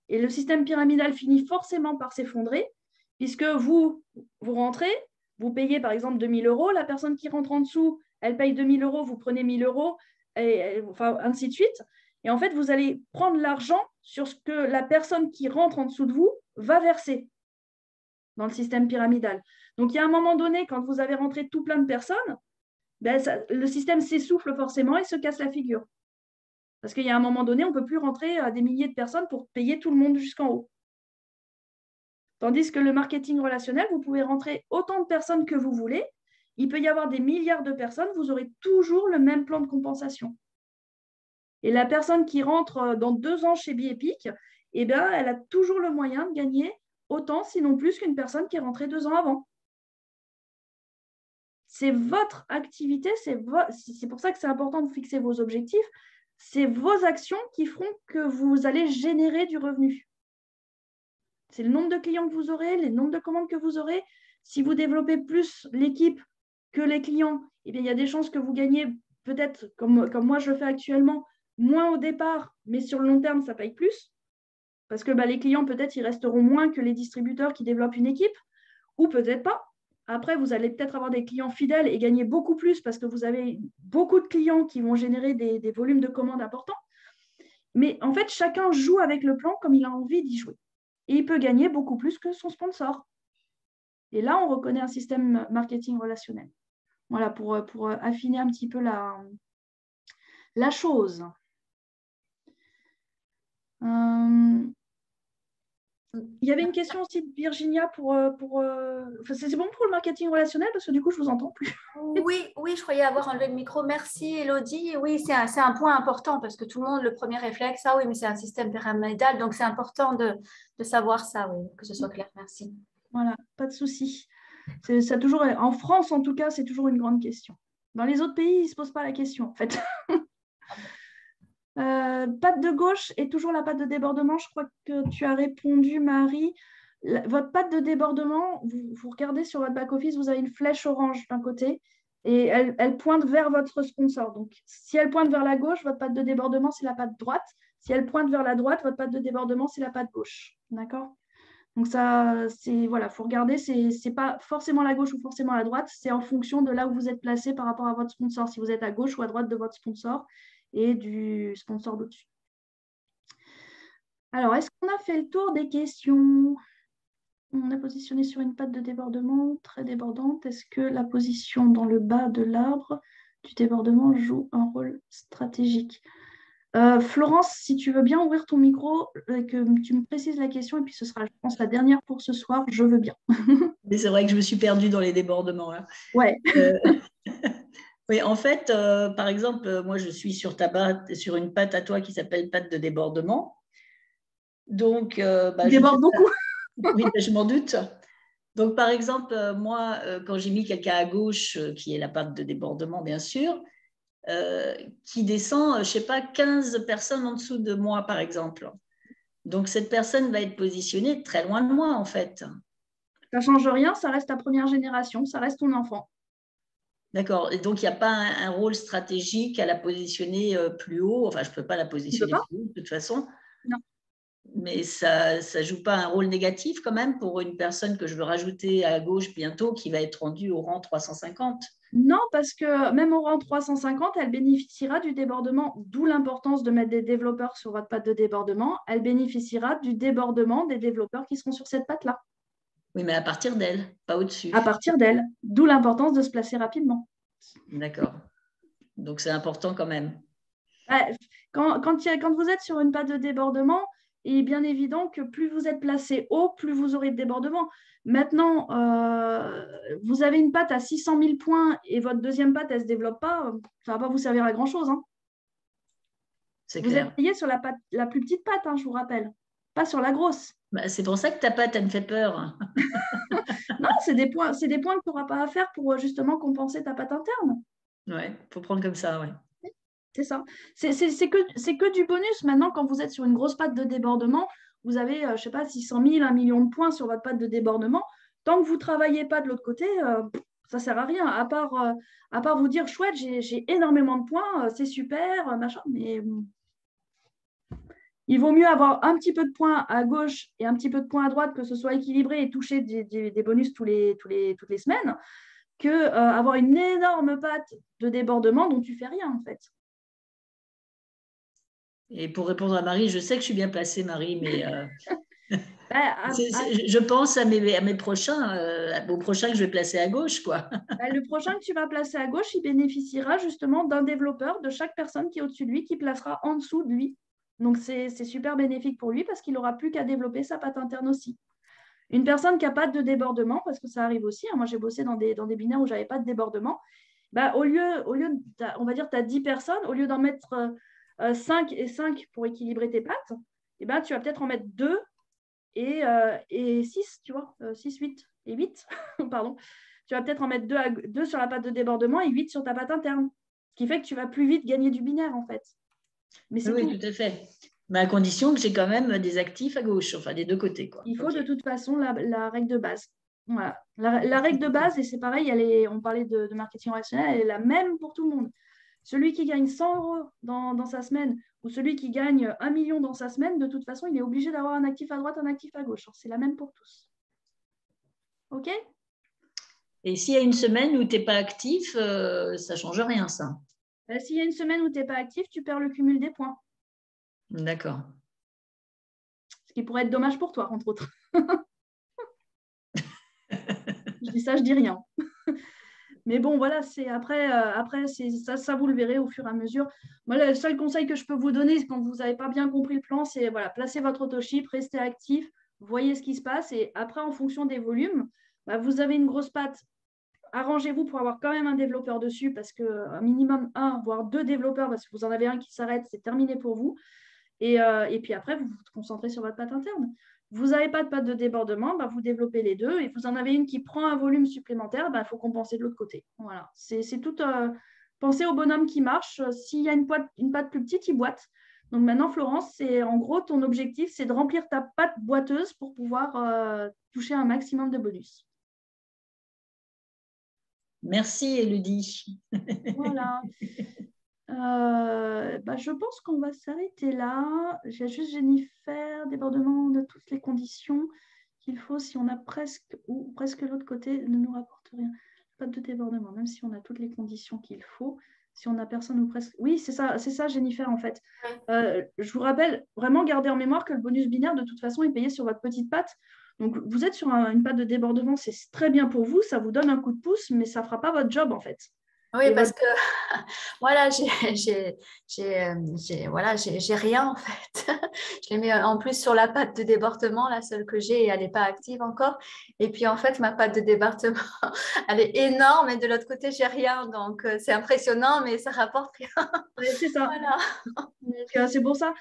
Et le système pyramidal finit forcément par s'effondrer, puisque vous rentrez, vous payez par exemple 2 000 €, la personne qui rentre en dessous, elle paye 2 000 €, vous prenez 1 000 €, et, enfin, ainsi de suite. Et en fait, vous allez prendre l'argent sur ce que la personne qui rentre en dessous de vous va verser dans le système pyramidal. Donc, il y a un moment donné, quand vous avez rentré tout plein de personnes, ben, le système s'essouffle forcément et se casse la figure. Parce qu'il y a un moment donné, on ne peut plus rentrer à des milliers de personnes pour payer tout le monde jusqu'en haut. Tandis que le marketing relationnel, vous pouvez rentrer autant de personnes que vous voulez. Il peut y avoir des milliards de personnes, vous aurez toujours le même plan de compensation. Et la personne qui rentre dans 2 ans chez Biepic, eh bien, elle a toujours le moyen de gagner autant, sinon plus, qu'une personne qui est rentrée 2 ans avant. C'est votre activité, c'est pour ça que c'est important de fixer vos objectifs. C'est vos actions qui feront que vous allez générer du revenu. C'est le nombre de clients que vous aurez, les nombres de commandes que vous aurez. Si vous développez plus l'équipe que les clients, eh bien, il y a des chances que vous gagnez peut-être, comme moi je le fais actuellement, moins au départ, mais sur le long terme, ça paye plus. Parce que les clients, peut-être, ils resteront moins que les distributeurs qui développent une équipe, ou peut-être pas. Après, vous allez peut-être avoir des clients fidèles et gagner beaucoup plus parce que vous avez beaucoup de clients qui vont générer des volumes de commandes importants. Mais en fait, chacun joue avec le plan comme il a envie d'y jouer. Et il peut gagner beaucoup plus que son sponsor. Et là, on reconnaît un système marketing relationnel. Voilà, pour affiner un petit peu la chose. Il y avait une question aussi de Virginia c'est bon pour le marketing relationnel parce que du coup, je ne vous entends plus. Oui, je croyais avoir enlevé le micro. Merci, Elodie. Oui, c'est un point important parce que tout le monde, le premier réflexe, ah oui, mais c'est un système pyramidal, donc c'est important de savoir ça, oui, que ce soit clair. Merci. Voilà, pas de souci. En France, en tout cas, c'est toujours une grande question. Dans les autres pays, ils ne se posent pas la question, en fait. Patte de gauche est toujours la patte de débordement. Je crois que tu as répondu, Marie. Votre patte de débordement, vous regardez sur votre back-office, vous avez une flèche orange d'un côté et elle pointe vers votre sponsor. Donc, si elle pointe vers la gauche, votre patte de débordement, c'est la patte droite. Si elle pointe vers la droite, votre patte de débordement, c'est la patte gauche. D'accord? Donc, ça, voilà, faut regarder, c'est pas forcément la gauche ou forcément la droite, c'est en fonction de là où vous êtes placé par rapport à votre sponsor, si vous êtes à gauche ou à droite de votre sponsor et du sponsor d'au-dessus. Alors, est-ce qu'on a fait le tour des questions? On est positionné sur une patte de débordement très débordante. Est-ce que la position dans le bas de l'arbre du débordement joue un rôle stratégique? Florence, si tu veux bien ouvrir ton micro, que tu me précises la question, et puis ce sera, je pense, la dernière pour ce soir. Je veux bien. Mais c'est vrai que je me suis perdue dans les débordements. Là. Ouais. Oui, en fait, par exemple, moi, je suis sur une patte à toi qui s'appelle patte de débordement. Donc, tu débordes beaucoup. Oui, je m'en doute. Donc, par exemple, moi, quand j'ai mis quelqu'un à gauche, qui est la patte de débordement, bien sûr, qui descend, je ne sais pas, 15 personnes en dessous de moi, par exemple. Donc, cette personne va être positionnée très loin de moi, en fait. Ça ne change rien, ça reste ta première génération, ça reste ton enfant. D'accord. Et donc, il n'y a pas un rôle stratégique à la positionner plus haut. Enfin, je ne peux pas la positionner plus haut, de toute façon. Non. Mais ça ne joue pas un rôle négatif quand même pour une personne que je veux rajouter à gauche bientôt qui va être rendue au rang 350. Non, parce que même au rang 350, elle bénéficiera du débordement, d'où l'importance de mettre des développeurs sur votre patte de débordement. Elle bénéficiera du débordement des développeurs qui seront sur cette patte-là. Oui, mais à partir d'elle, pas au-dessus. À partir d'elle, d'où l'importance de se placer rapidement. D'accord. Donc, c'est important quand même. Quand vous êtes sur une patte de débordement, il est bien évident que plus vous êtes placé haut, plus vous aurez de débordement. Maintenant, vous avez une patte à 600 000 points et votre deuxième patte, elle ne se développe pas, ça ne va pas vous servir à grand-chose. Hein. Vous êtes payé sur la plus petite patte, hein, je vous rappelle, pas sur la grosse. Bah, c'est pour ça que ta patte, elle me fait peur. Non, c'est des points que tu n'auras pas à faire pour justement compenser ta patte interne. Ouais, il faut prendre comme ça, ouais. C'est ça. C'est que du bonus. Maintenant, quand vous êtes sur une grosse patte de débordement, vous avez, je ne sais pas, 600 000, 1 million de points sur votre patte de débordement. Tant que vous ne travaillez pas de l'autre côté, ça ne sert à rien. À part vous dire, chouette, j'ai énormément de points, c'est super, machin. Mais il vaut mieux avoir un petit peu de points à gauche et un petit peu de points à droite, que ce soit équilibré et toucher des bonus toutes les semaines, que avoir une énorme patte de débordement dont tu ne fais rien, en fait. Et pour répondre à Marie, je sais que je suis bien placée, Marie, mais je pense à mes prochains, au prochain que je vais placer à gauche, quoi. Le prochain que tu vas placer à gauche, il bénéficiera justement d'un développeur de chaque personne qui est au-dessus de lui, qui placera en dessous de lui. Donc, c'est super bénéfique pour lui parce qu'il n'aura plus qu'à développer sa patte interne aussi. Une personne qui n'a pas de débordement, parce que ça arrive aussi, hein, moi j'ai bossé dans des binaires où je n'avais pas de débordement, au lieu on va dire, tu as 10 personnes, au lieu d'en mettre 5 et 5 pour équilibrer tes pattes, tu vas peut-être en mettre 2 et 6, tu vois, 6, 8 et 8, pardon. Tu vas peut-être en mettre 2 sur la patte de débordement et 8 sur ta patte interne. Ce qui fait que tu vas plus vite gagner du binaire, en fait. Mais c'est oui, tout à fait. Mais à condition que j'ai quand même des actifs à gauche, enfin des deux côtés, quoi. Il faut de toute façon la règle de base. Voilà. La règle de base, et c'est pareil, on parlait de marketing relationnel, elle est la même pour tout le monde. Celui qui gagne 100 € dans sa semaine ou celui qui gagne 1 million dans sa semaine, de toute façon, il est obligé d'avoir un actif à droite, un actif à gauche. C'est la même pour tous. OK? Et s'il y a une semaine où tu n'es pas actif, ça ne change rien, ça. S'il y a une semaine où tu n'es pas actif, tu perds le cumul des points. D'accord. Ce qui pourrait être dommage pour toi, entre autres. Je dis ça, je dis rien. Mais bon, voilà, après ça, vous le verrez au fur et à mesure. Moi, le seul conseil que je peux vous donner, quand vous n'avez pas bien compris le plan, c'est voilà, placez votre autoship, restez actif, voyez ce qui se passe. Et après, en fonction des volumes, vous avez une grosse patte. Arrangez-vous pour avoir quand même un développeur dessus, parce qu'un minimum 1, voire 2 développeurs, parce que vous en avez un qui s'arrête, c'est terminé pour vous. Et puis après, vous vous concentrez sur votre patte interne. Vous n'avez pas de patte de débordement, vous développez les deux. Et vous en avez une qui prend un volume supplémentaire, il faut compenser de l'autre côté. Voilà. C'est tout. Pensez au bonhomme qui marche. S'il y a une patte plus petite, il boite. Donc maintenant, Florence, c'est en gros ton objectif, c'est de remplir ta patte boiteuse pour pouvoir toucher un maximum de bonus. Merci, Élodie. Voilà. Je pense qu'on va s'arrêter là. J'ai juste Jennifer, débordement de toutes les conditions qu'il faut si on a presque ou presque l'autre côté ne nous rapporte rien. Pas de débordement, même si on a toutes les conditions qu'il faut. Si on a personne ou presque. Oui, c'est ça, Jennifer, en fait. Je vous rappelle, vraiment gardez en mémoire que le bonus binaire, de toute façon, est payé sur votre petite patte. Donc, vous êtes sur une patte de débordement, c'est très bien pour vous, ça vous donne un coup de pouce, mais ça ne fera pas votre job, en fait. Oui, parce que voilà, j'ai rien en fait. Je l'ai mis en plus sur la patte de débordement, la seule que j'ai, elle n'est pas active encore. Et puis en fait, ma patte de débordement, elle est énorme et de l'autre côté, j'ai rien. Donc c'est impressionnant, mais ça rapporte rien. Oui, c'est ça. Voilà. Donc c'est pour ça.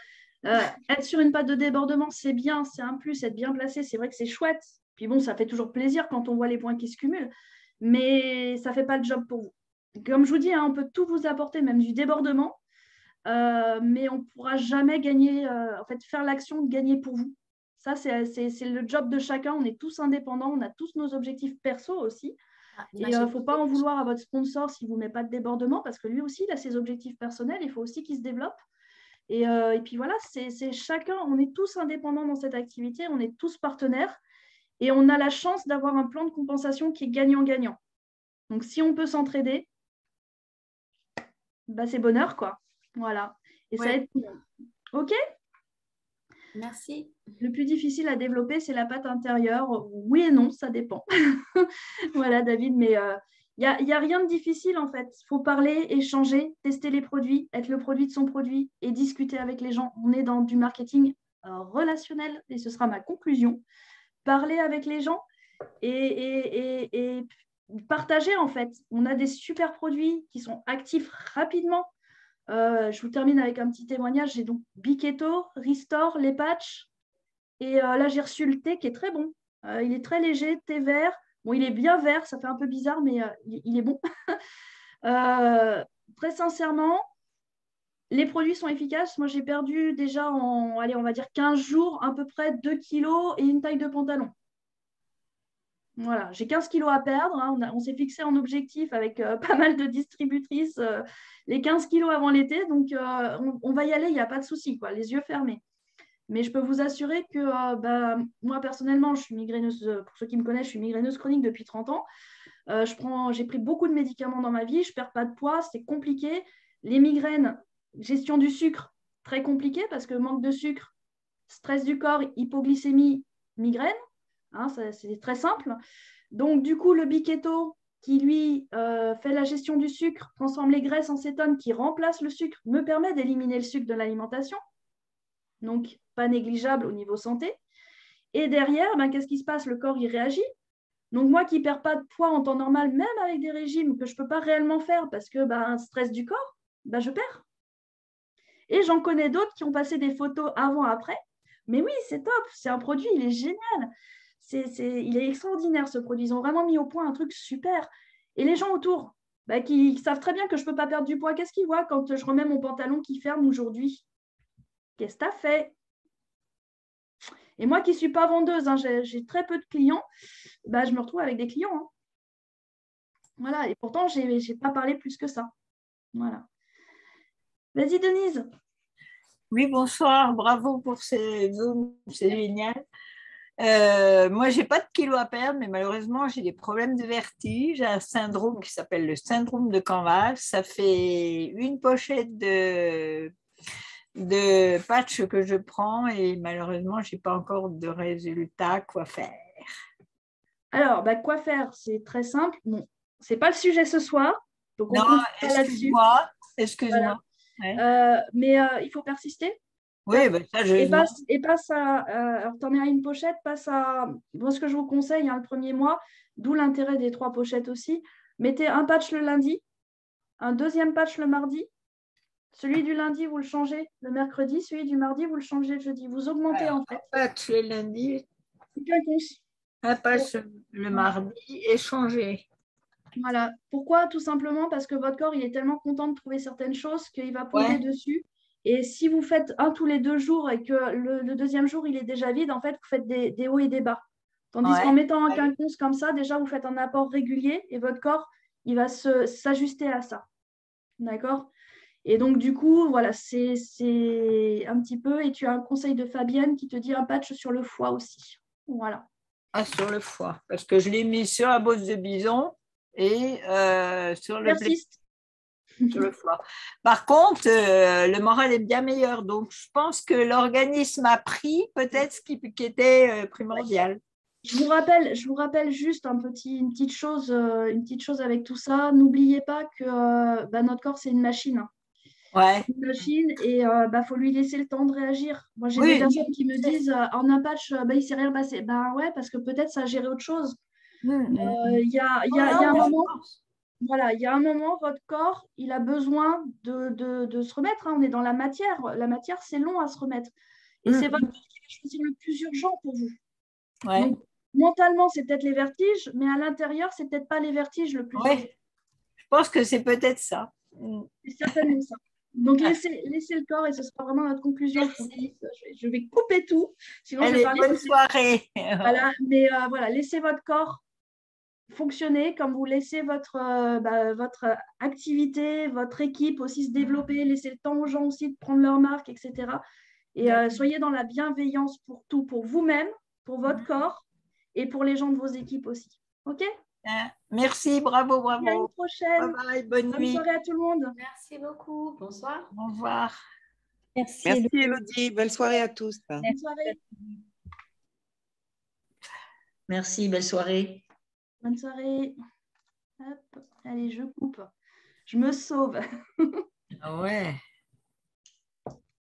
Être sur une patte de débordement, c'est bien, c'est un plus, être bien placé, c'est vrai que c'est chouette. Puis bon, ça fait toujours plaisir quand on voit les points qui se cumulent, mais ça ne fait pas le job pour vous. Comme je vous dis, on peut tout vous apporter, même du débordement, mais on ne pourra jamais gagner, faire l'action de gagner pour vous. Ça, c'est le job de chacun. On est tous indépendants, on a tous nos objectifs perso aussi. Et il ne faut pas en vouloir à votre sponsor s'il ne vous met pas de débordement, parce que lui aussi, il a ses objectifs personnels, il faut aussi qu'il se développe. Et puis voilà, c'est chacun, on est tous indépendants dans cette activité, on est tous partenaires et on a la chance d'avoir un plan de compensation qui est gagnant-gagnant. Donc, si on peut s'entraider, bah, c'est bonheur, quoi. Voilà. Et ça aide tout le monde. OK? Merci. Le plus difficile à développer, c'est la pâte intérieure. Oui et non, ça dépend. Voilà, David, mais il n'y a rien de difficile, en fait. Il faut parler, échanger, tester les produits, être le produit de son produit et discuter avec les gens. On est dans du marketing relationnel et ce sera ma conclusion. Parler avec les gens et partager, en fait. On a des super produits qui sont actifs rapidement. Je vous termine avec un petit témoignage. J'ai donc Biquetto, Restore, les patchs. Et là, j'ai reçu le thé qui est très bon. Il est très léger, thé vert. Bon, il est bien vert, ça fait un peu bizarre, mais il est bon. Très sincèrement, les produits sont efficaces. Moi, j'ai perdu déjà en, allez, on va dire 15 jours, à peu près 2 kilos et une taille de pantalon. Voilà, j'ai 15 kilos à perdre. Hein. On s'est fixé en objectif avec pas mal de distributrices les 15 kilos avant l'été. Donc, on va y aller, il n'y a pas de souci, quoi, les yeux fermés. Mais je peux vous assurer que moi, personnellement, je suis migraineuse, pour ceux qui me connaissent, je suis migraineuse chronique depuis 30 ans. J'ai pris beaucoup de médicaments dans ma vie, je ne perds pas de poids, c'est compliqué. Les migraines, gestion du sucre, très compliqué parce que manque de sucre, stress du corps, hypoglycémie, migraine. Hein, c'est très simple. Donc, du coup, le Biquetto, qui lui fait la gestion du sucre, transforme les graisses en cétone, qui remplace le sucre, me permet d'éliminer le sucre de l'alimentation. Donc, pas négligeable au niveau santé. Et derrière, qu'est-ce qui se passe? Le corps, il réagit. Donc, moi qui ne perds pas de poids en temps normal, même avec des régimes que je ne peux pas réellement faire parce que un stress du corps, je perds. Et j'en connais d'autres qui ont passé des photos avant-après. Mais oui, c'est top, c'est un produit, il est génial. Il est extraordinaire ce produit. Ils ont vraiment mis au point un truc super. Et les gens autour, qui savent très bien que je ne peux pas perdre du poids, qu'est-ce qu'ils voient quand je remets mon pantalon qui ferme aujourd'hui? Qu'est-ce que tu as fait? Et moi qui ne suis pas vendeuse, hein, j'ai très peu de clients, je me retrouve avec des clients. Hein. Voilà, et pourtant, je n'ai pas parlé plus que ça. Voilà. Vas-y, Denise. Oui, bonsoir, bravo pour ces zooms, c'est génial. Moi, je n'ai pas de kilos à perdre, mais malheureusement, j'ai des problèmes de vertige. J'ai un syndrome qui s'appelle le syndrome de Canvas. Ça fait une pochette de patch que je prends et malheureusement, je n'ai pas encore de résultat. Quoi faire? Alors, quoi faire? C'est très simple. Bon, ce n'est pas le sujet ce soir. Donc on non, excuse-moi. Excuse-moi. Voilà. Mais il faut persister. Oui, ça, je et passe à. Alors, tu en es à une pochette, passe à. Moi, ce que je vous conseille, le premier mois, d'où l'intérêt des 3 pochettes aussi. Mettez un patch le lundi, un deuxième patch le mardi. Celui du lundi, vous le changez le mercredi. Celui du mardi, vous le changez le jeudi. Vous augmentez en fait. Un patch le lundi. Quinconce. Un patch le mardi et changer. Voilà. Pourquoi? Tout simplement parce que votre corps, il est tellement content de trouver certaines choses qu'il va poser dessus. Et si vous faites un tous les 2 jours et que le deuxième jour, il est déjà vide, en fait, vous faites des hauts et des bas. Tandis qu'en mettant un quinconce comme ça, déjà, vous faites un apport régulier et votre corps, il va s'ajuster à ça. D'accord? Et donc, du coup, voilà, c'est un petit peu… Et tu as un conseil de Fabienne qui te dit un patch sur le foie aussi. Voilà. Ah, sur le foie, parce que je l'ai mis sur la bosse de bison et sur le sur le foie. Par contre, le moral est bien meilleur. Donc, je pense que l'organisme a pris peut-être ce qui était primordial. Je vous rappelle juste une petite chose avec tout ça. N'oubliez pas que notre corps, c'est une machine. Ouais. Une machine et faut lui laisser le temps de réagir. Moi, j'ai des personnes qui me disent en un patch, il ne s'est rien passé. Ouais, parce que peut-être ça a géré autre chose. Il y a un moment. Voilà, il y a un moment, votre corps, il a besoin de se remettre. Hein. On est dans la matière. La matière, c'est long à se remettre. Et c'est votre corps qui va choisir le plus urgent pour vous. Ouais. Donc, mentalement, c'est peut-être les vertiges, mais à l'intérieur, c'est peut-être pas les vertiges le plus urgent. Je pense que c'est peut-être ça. C'est certainement ça. Donc, laissez le corps et ce sera vraiment notre conclusion. Je vais couper tout. Sinon, allez, bonne soirée. Voilà, mais voilà, laissez votre corps fonctionner, comme vous laissez votre activité, votre équipe aussi se développer, laissez le temps aux gens aussi de prendre leur marque, etc. Et soyez dans la bienveillance pour tout, pour vous-même, pour votre corps et pour les gens de vos équipes aussi. OK? Merci, bravo, bravo. À une prochaine. Bye bye, bonne nuit. Bonne soirée à tout le monde. Merci beaucoup. Bonsoir. Au revoir. Merci Élodie. Belle soirée à tous. Bonne soirée. Merci, belle soirée. Bonne soirée. Hop. Allez, je coupe. Je me sauve. Ah ouais.